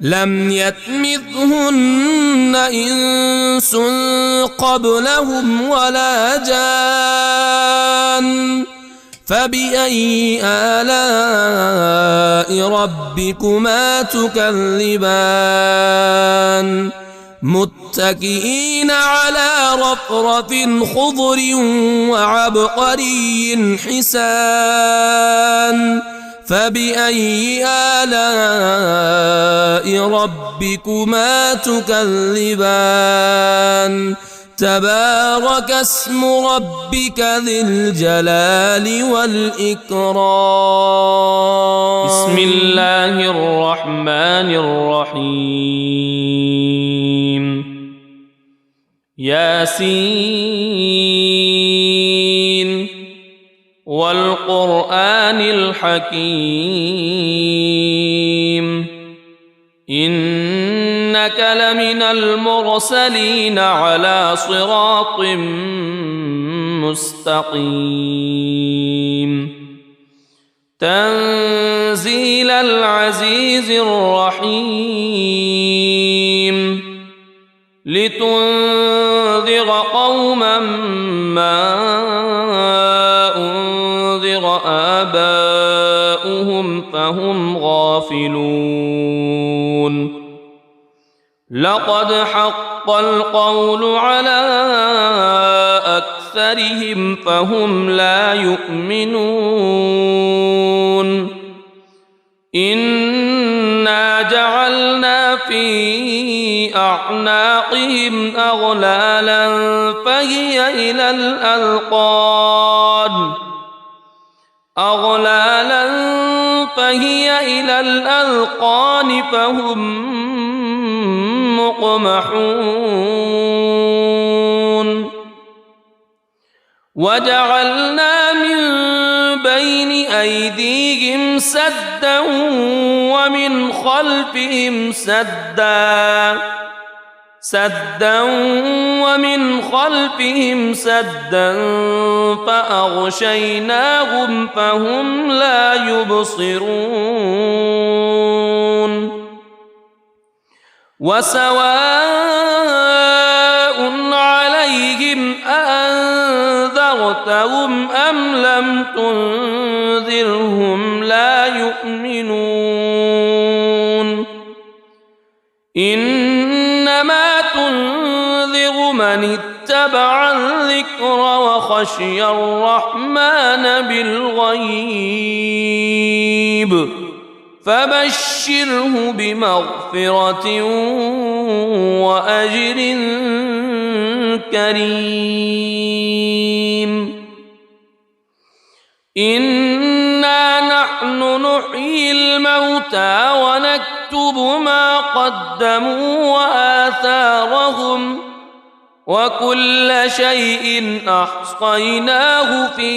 لم يطمثهن إنس قبلهم ولا جان فبأي آلاء ربكما تكذبان متكئين على رفرف خضر وعبقري حسان فبأي آلاء ربكما تكذبان تبارك اسم ربك ذي الجلال والإكرام. بسم الله الرحمن الرحيم. ياسين والقرآن الحكيم إنك لمن المرسلين على صراط مستقيم تنزيل العزيز الرحيم لتنذر قوما ما أنذر آباؤهم فهم غافلون لقد حق القول على أكثرهم فهم لا يؤمنون إنا جعلنا في أعناقهم أغلالا فهي إلى الأذقان فهم مقمحون وجعلنا من بين أيديهم سدا ومن خلفهم سدا فأغشيناهم فهم لا يبصرون وسواء عليهم أأنذرتهم أم لم تنذرهم لا يؤمنون إنما تنذر من اتبع الذكر وخشي الرحمن بالغيب فبشره بمغفرة وأجر كريم إنا نحن نحيي الموتى ونكتب ما قدموا وآثارهم وكل شيء أحصيناه في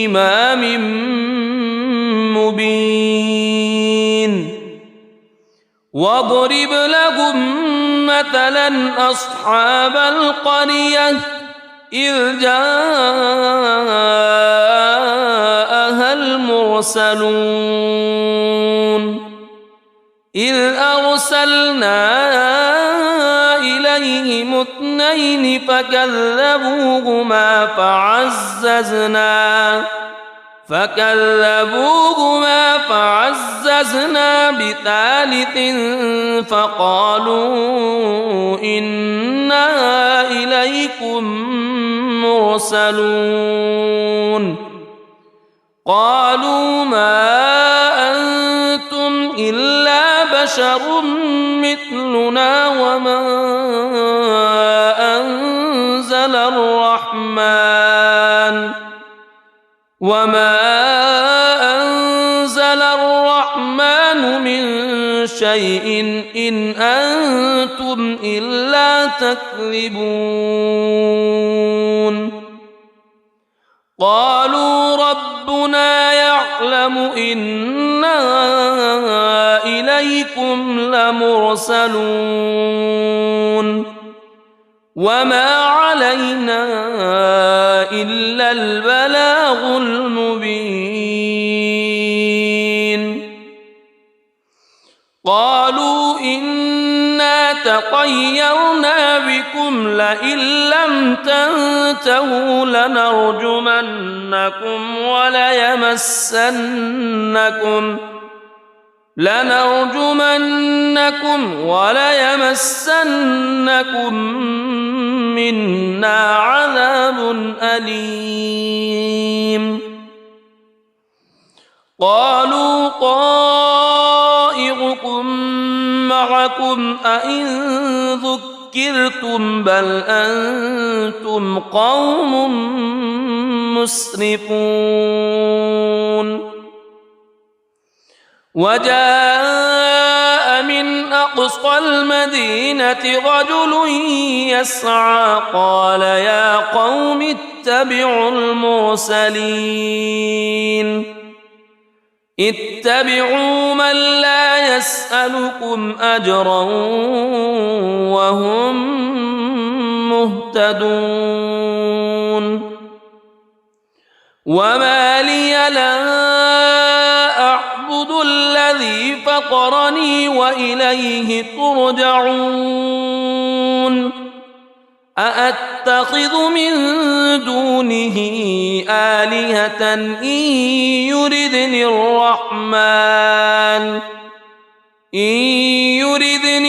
إمام مبين واضرب لهم مثلا أصحاب القرية إذ جاءها المرسلون إذ أرسلنا إليهم اثنين فكذبوهما فعززنا بثالث فقالوا إنا إليكم مرسلون قالوا ما أنتم إلا بشر مثلنا وما أنزل الرحمن من شيء إن أنتم إلا تكذبون قالوا ربنا يعلم إنا إليكم لمرسلون وما علينا إلا البلاغ المبين. قالوا إنا تطيرنا بكم لئن لم تنتهوا لنرجمنكم وليمسنكم منا عذاب أليم. قالوا طائركم معكم أئن ذكرتم بل أنتم قوم مسرفون. وجاء من أقصى المدينة رجل يسعى قال يا قوم اتبعوا المرسلين اتبعوا من لا يسألكم أجرا وهم مهتدون. وما لي لا أعبد الذي فطرني وإليه ترجعون. أأتخذ من دونه آلهة إن يردني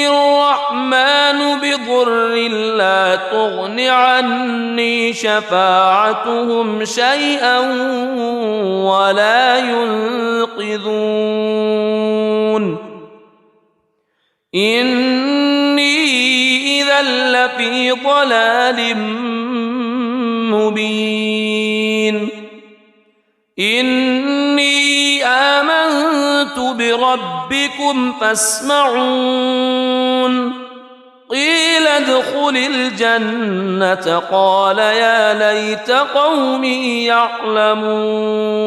الرحمن بضر لا تغن عني شفاعتهم شيئا ولا ينقذون. إني إذا لفي ضلال مبين. إني آمنت بربكم فاسمعون. قيل ادخل الجنة قال يا ليت قومي يعلمون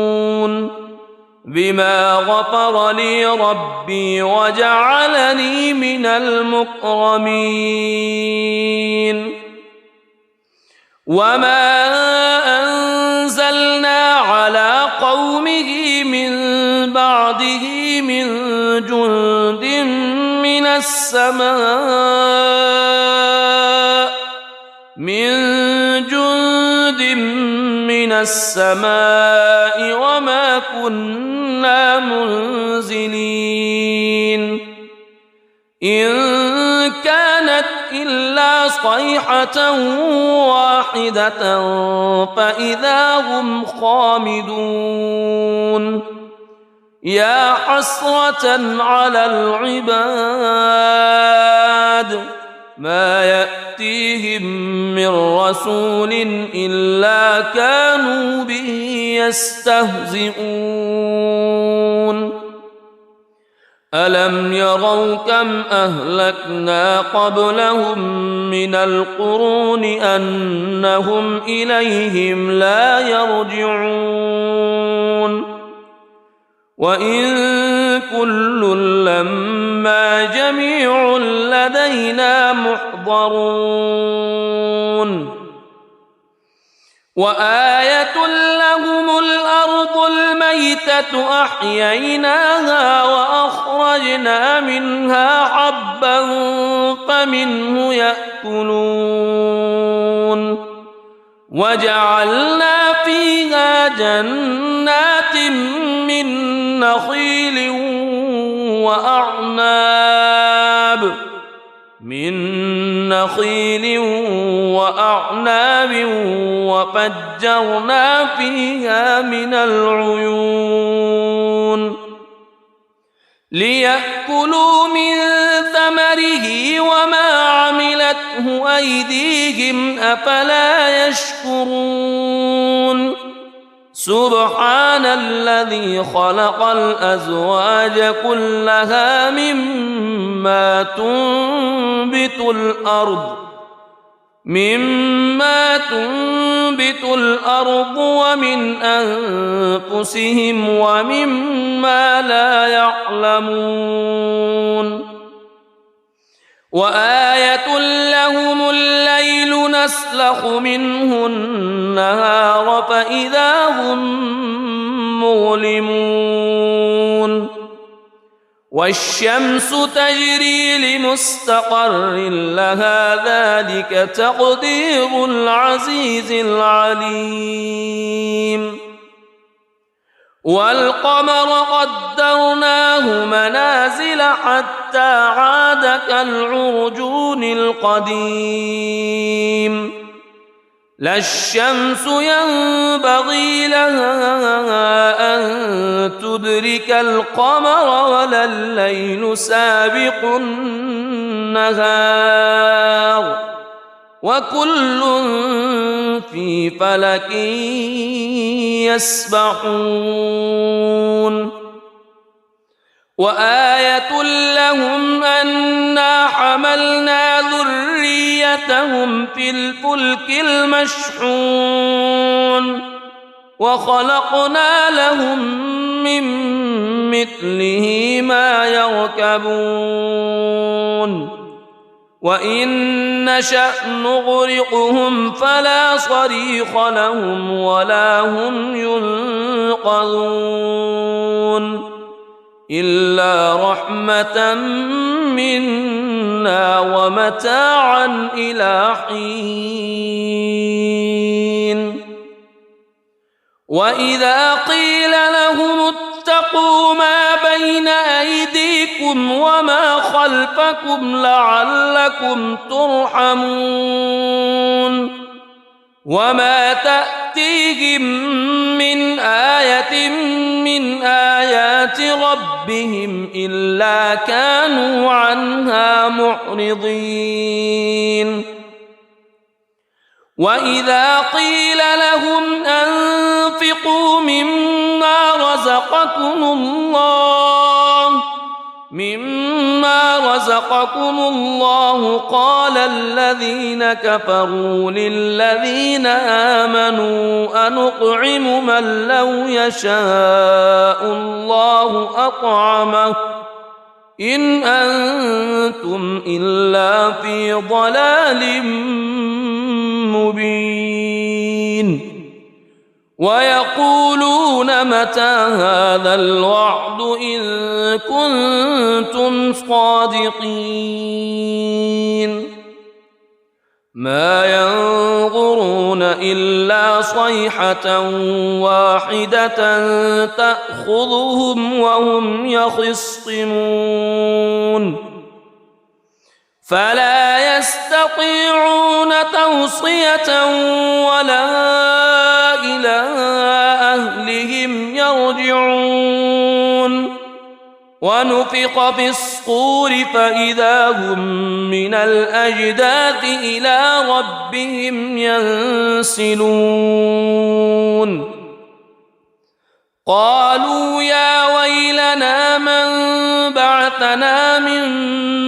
بما غفر لي ربي وجعلني من المكرمين. وما أنزلنا على قومه من بعده من جند من السماء وما كنا منزلين. إن كانت إلا صيحة واحدة فإذا هم خامدون. يا حسرة على العباد ما يأتيهم من رسول إلا كانوا به يستهزئون. ألم يروا كم أهلكنا قبلهم من القرون أنهم إليهم لا يرجعون. وإن كل لما جميع لدينا محضرون. وآية لهم الأرض الميتة أحييناها وأخرجنا منها حبا فمنه يأكلون. وجعلنا فيها جنات من نخيل وأعناب وفجرنا فيها من العيون ليأكلوا من ثمره وما عملته أيديهم أفلا يشكرون. سبحان الذي خلق الأزواج كلها مما تنبت الأرض ومن أنفسهم ومما لا يعلمون. وآية لهم الليل يسلخ منه النهار فإذا هم مظلمون والشمس تجري لمستقر لها ذلك تقدير العزيز العليم والقمر قدرناه منازل حتى عاد كالعرجون القديم لا الشمس ينبغي لها أن تدرك القمر ولا الليل سابق النهار وكل في فلك يسبحون وآية لهم أنا حملنا ذريتهم في الفلك المشحون وخلقنا لهم من مثله ما يركبون وإن نشأ نغرقهم فلا صريخ لهم ولا هم ينقذون إلا رحمة منا ومتاعا إلى حين وإذا قيل لهم اتقوا ما بين أيديكم وما خلفكم لعلكم ترحمون وما تأتيهم من آية من آيات ربهم إلا كانوا عنها معرضين وإذا قيل لهم أنفقوا مما رزقكم الله قال الذين كفروا للذين آمنوا أنطعم من لو يشاء الله أطعمه إن أنتم إلا في ضلال مبين ويقولون متى هذا الوعد إن كنتم صادقين ما ينظرون إلا صيحة واحدة تأخذهم وهم يخصمون فلا يستطيعون توصية ولا إلى أهلهم يرجعون ونفخ في الصور فإذا هم من الأجداث إلى ربهم ينسلون قالوا يا ويلنا من بعثنا من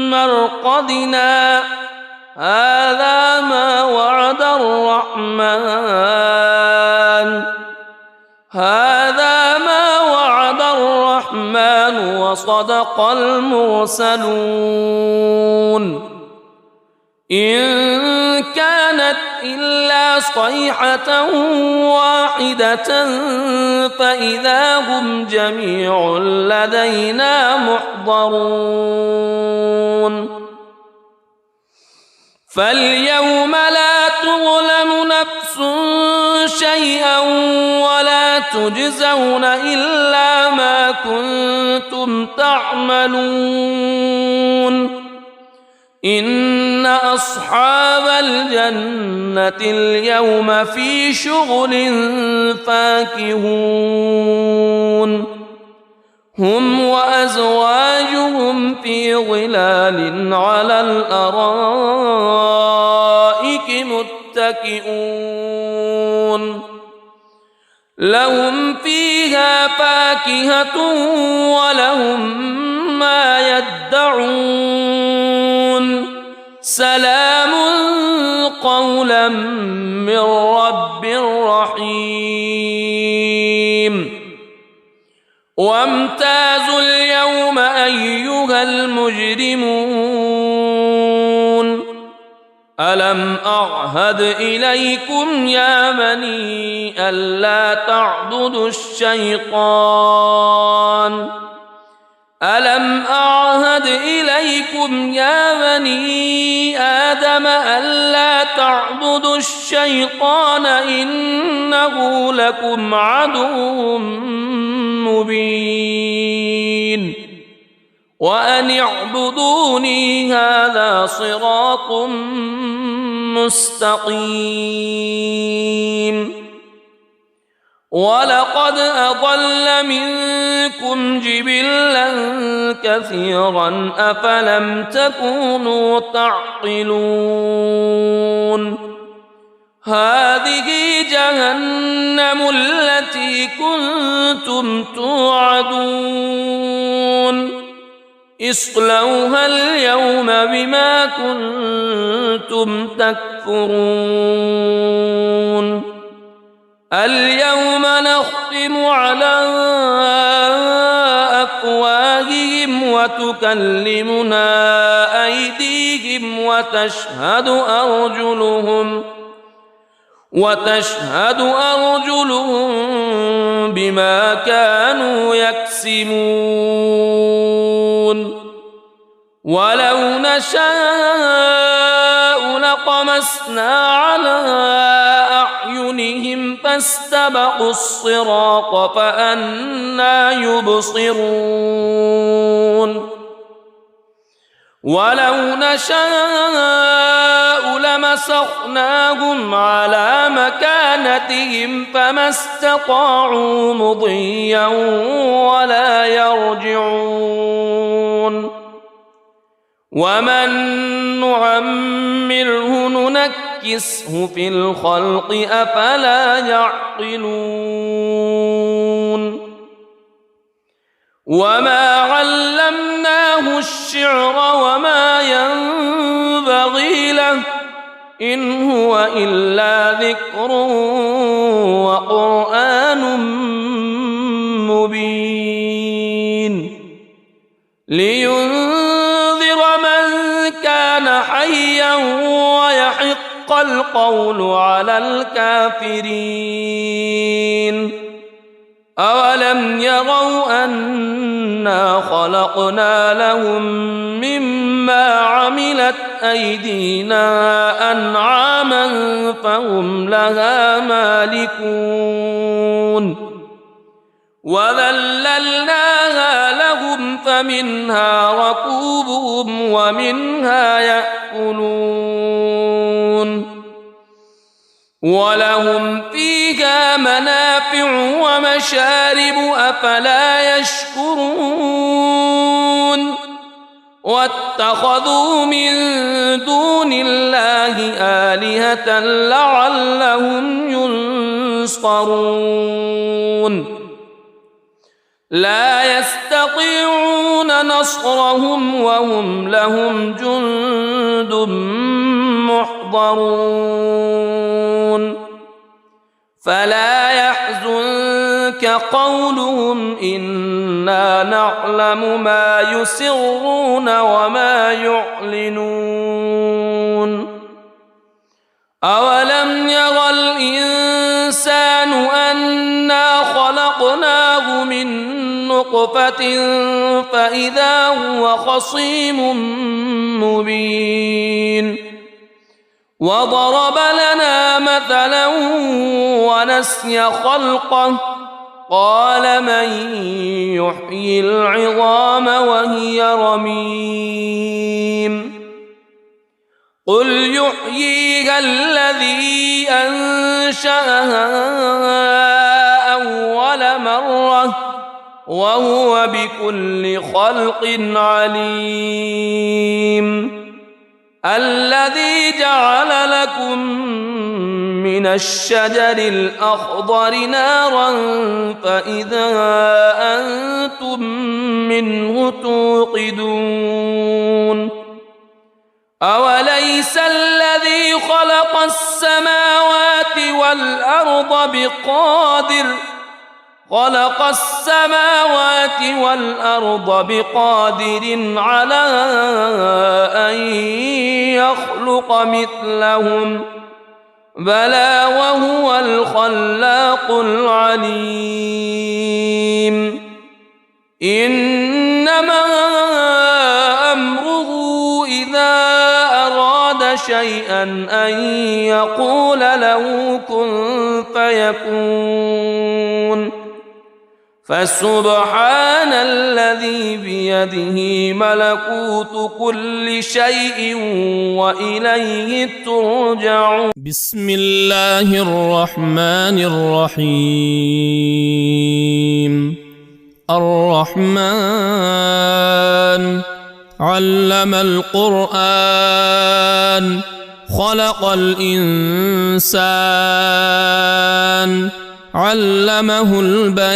مرقدنا هذا ما وعد الرحمن وصدق المرسلون إن كانت إلا صيحة واحدة فإذا هم جميع لدينا محضرون فاليوم لا تظلم نفس شيئا ولا تجزون إلا ما كنتم تعملون إن أصحاب الجنة اليوم في شغل فاكهون هم وأزواجهم في ظلال على الأرائك متكئون لهم فيها فاكهة ولهم ما يدعون سلام قولا من رب رحيم وامتازوا اليوم أيها المجرمون ألم أعهد إليكم يا بني ألا تعبدوا الشيطان ألم أعهد إليكم يا بني آدم ألا تعبدوا الشيطان إنه لكم عدو مبين وأن اعبدوني هذا صراط مستقيم ولقد أضل منكم جبلا كثيرا أفلم تكونوا تعقلون هذه جهنم التي كنتم توعدون اصلوها اليوم بما كنتم تكفرون اليوم نختم على أفواههم وتكلمنا أيديهم وتشهد أرجلهم بما كانوا يكسبون ولو نشاء لطمسنا على أعينهم فاستبقوا الصراط فأنى يبصرون ولو نشاء لمسخناهم على مكانتهم فما استطاعوا مضيا ولا يرجعون ومن نعمره ننكسه في الخلق أفلا يعقلون وما علمناه الشعر وما ينبغي له إن هو إلا ذكر وقرآن مبين لينذر من كان حيا ويحق القول على الكافرين أولم يروا أنا خلقنا لهم مما عملت أيدينا أنعاما فهم لها مالكون وذللناها لهم فمنها ركوبهم ومنها يأكلون ولهم فيها منافع ومشارب أفلا يشكرون واتخذوا من دون الله آلهة لعلهم ينصرون لا يستطيعون نصرهم وهم لهم جند محضرون فلا يحزنك قولهم إنا نعلم ما يسرون وما يعلنون أولم يرى الإنسان أنا خلقناه من نطفة فإذا هو خصيم مبين وضرب لنا مثلا ونسي خلقه قال من يحيي العظام وهي رميم قل يحييها الذي أنشأها أول مرة وهو بكل خلق عليم الذي جعل لكم من الشجر الأخضر نارا فإذا أنتم منه توقدون أوليس الذي خلق السماوات والأرض والأرض بقادر على أن يخلق مثلهم بلى وهو الخلاق العليم إنما أمره إذا أراد شيئا أن يقول له كن فيكون فسبحان الذي بيده ملكوت كل شيء وإليه ترجعون. بسم الله الرحمن الرحيم. الرحمن علم القرآن خلق الإنسان علمه البيان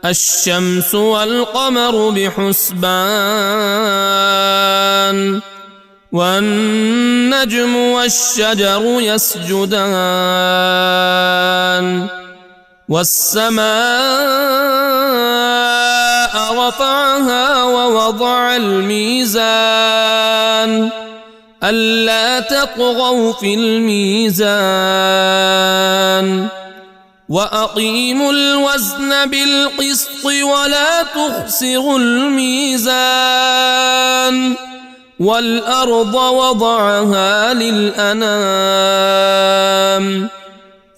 الشمس والقمر بحسبان والنجم والشجر يسجدان والسماء رفعها ووضع الميزان ألا تطغوا في الميزان وأقيموا الوزن بالقسط ولا تخسروا الميزان والأرض وضعها للأنام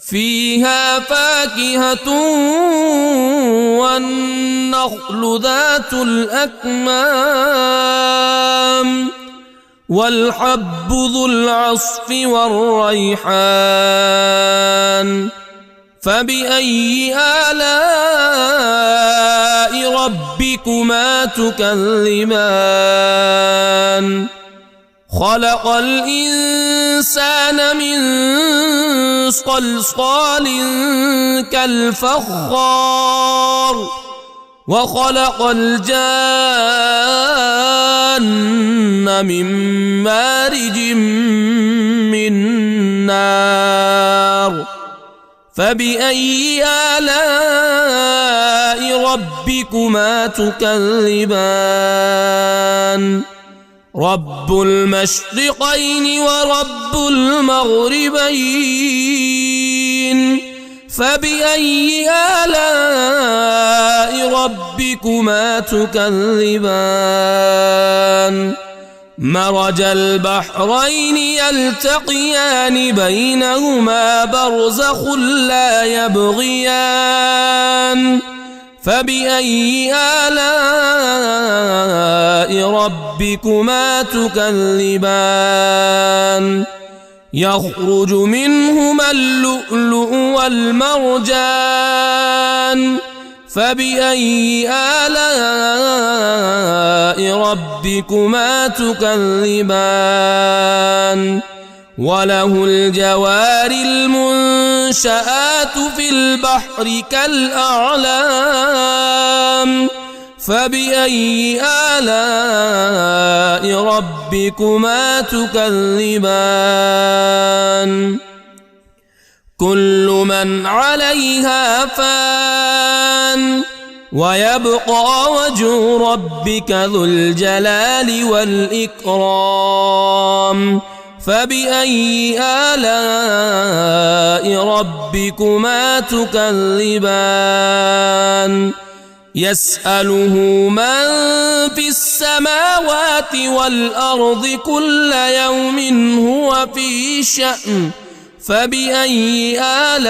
فيها فاكهة والنخل ذات الأكمام والحب ذو العصف والريحان فبأي آلاء ربكما تكذبان خلق الإنسان من صلصال كالفخار وخلق الجان من مارج من نار فبأي آلاء ربكما تكذبان رب المشرقين ورب المغربين فبأي آلاء ربكما تكذبان مرج البحرين يلتقيان بينهما برزخ لا يبغيان فبأي آلاء ربكما تكذبان يخرج منهما اللؤلؤ والمرجان فبأي آلاء ربكما تكذبان وله الجوار المنشآت في البحر كالأعلام فبأي آلاء ربكما تكذبان كل من عليها فان ويبقى وجه ربك ذو الجلال والإكرام فبأي آلاء ربكما تكذبان يسأله من في السماوات والأرض كل يوم هو في شأن فبأي آلاء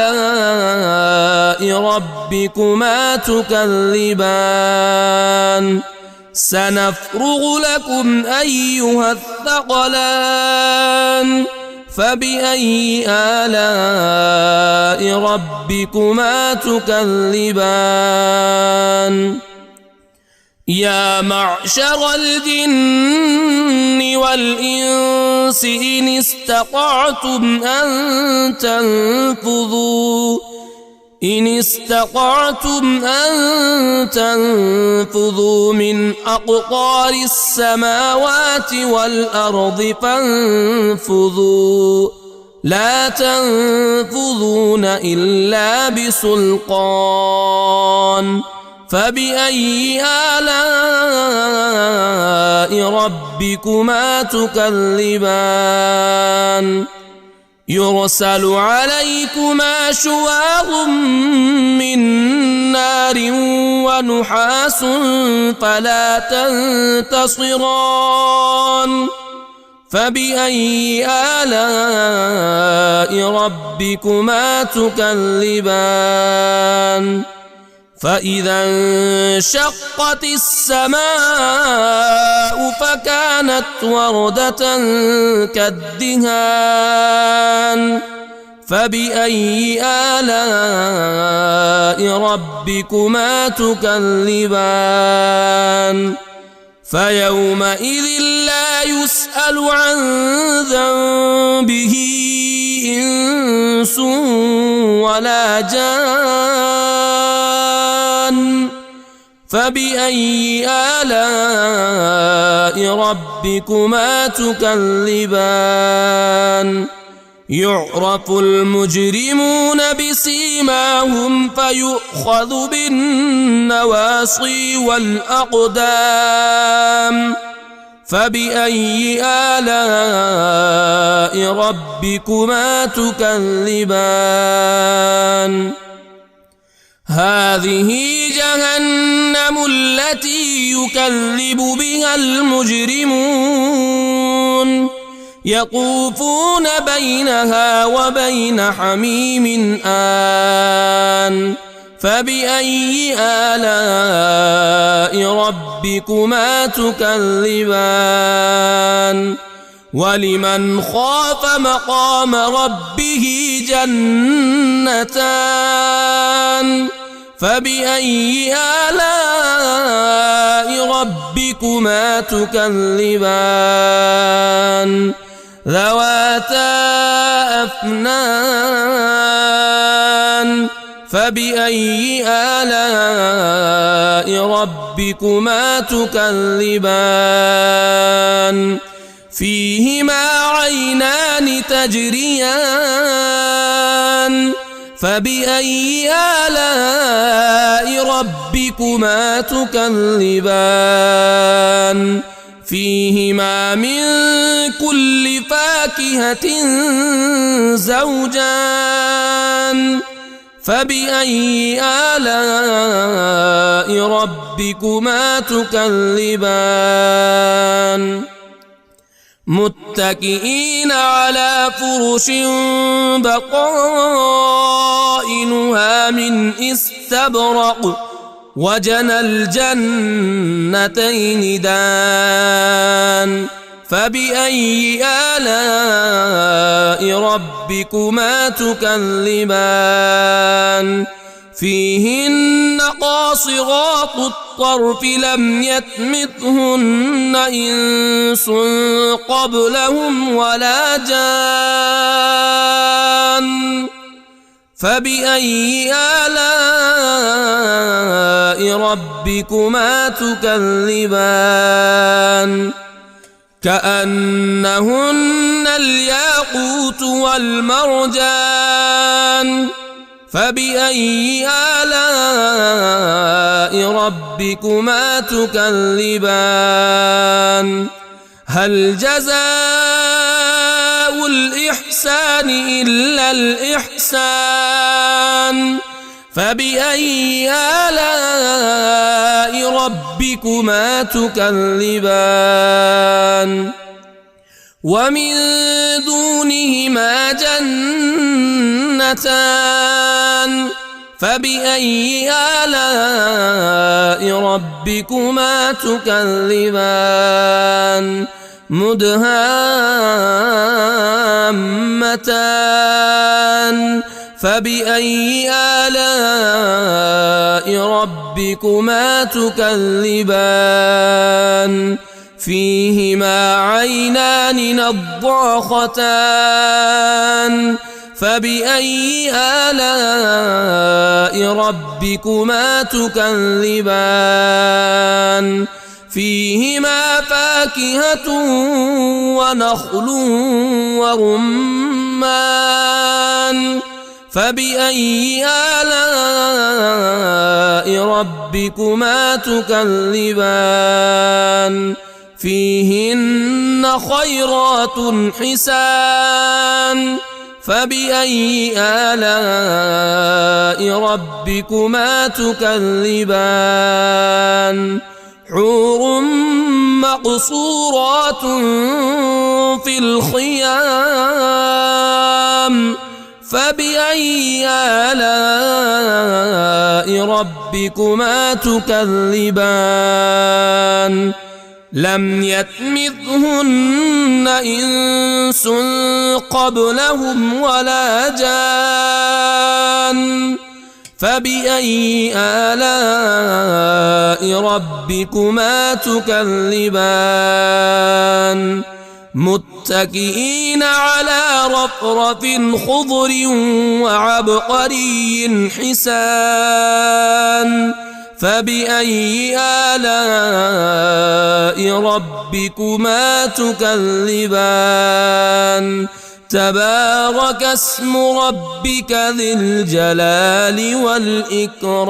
ربكما تكذبان سنفرغ لكم أيها الثقلان فبأي آلاء ربكما تكذبان يا معشر الجن والإنس إن استطعتم أن تنفذوا من أقطار السماوات والأرض فانفذوا لا تنفذون إلا بسلطان فبأي آلاء ربكما تكذبان يرسل عليكما شواظ من نار ونحاس فلا تنتصران فبأي آلاء ربكما تكذبان فإذا انشقت السماء فكانت وردة كالدهان فبأي آلاء ربكما تكذبان فيومئذ لا يسأل عن ذنبه إنس ولا جان فبأي آلاء ربكما تكذبان يعرف المجرمون بسيماهم فيؤخذ بالنواصي والأقدام فبأي آلاء ربكما تكذبان هذه جهنم التي يكذب بها المجرمون يطوفون بينها وبين حميم آن فبأي آلاء ربكما تكذبان ولمن خاف مقام ربه جنتان فبأي آلاء ربكما تكذبان ذواتا أفنان فبأي آلاء ربكما تكذبان فيهما عينان تجريان فبأي آلاء ربكما تكذبان فيهما من كل فاكهة زوجان فبأي آلاء ربكما تكذبان متكئين على فرش بطائنها من استبرق وجنى الجنتين دان فبأي آلاء ربكما تكذبان فيهن قاصرات الطرف لم يطمثهن إنس قبلهم ولا جان فبأي آلاء ربكما تكذبان كأنهن الياقوت والمرجان فبأي آلاء ربكما تكذبان هل جزاء الإحسان إلا الإحسان فبأي آلاء ربكما تكذبان ومن دونهما جنتان فبأي آلاء ربكما تكذبان مدهامتان فبأي آلاء ربكما تكذبان فيهما عينان نضاختان فبأي آلاء ربكما تكذبان فيهما فاكهة ونخل ورمان فبأي آلاء ربكما تكذبان فيهن خيرات حسان فبأي آلاء ربكما تكذبان حور مقصورات في الخيام فبأي آلاء ربكما تكذبان لم يطمثهن إنس قبلهم ولا جان فبأي آلاء ربكما تكذبان متكئين على رفرف خضر وعبقري حسان فبأي آلاء ربكما تكذبان تبارك اسم ربك ذي الجلال والإكرام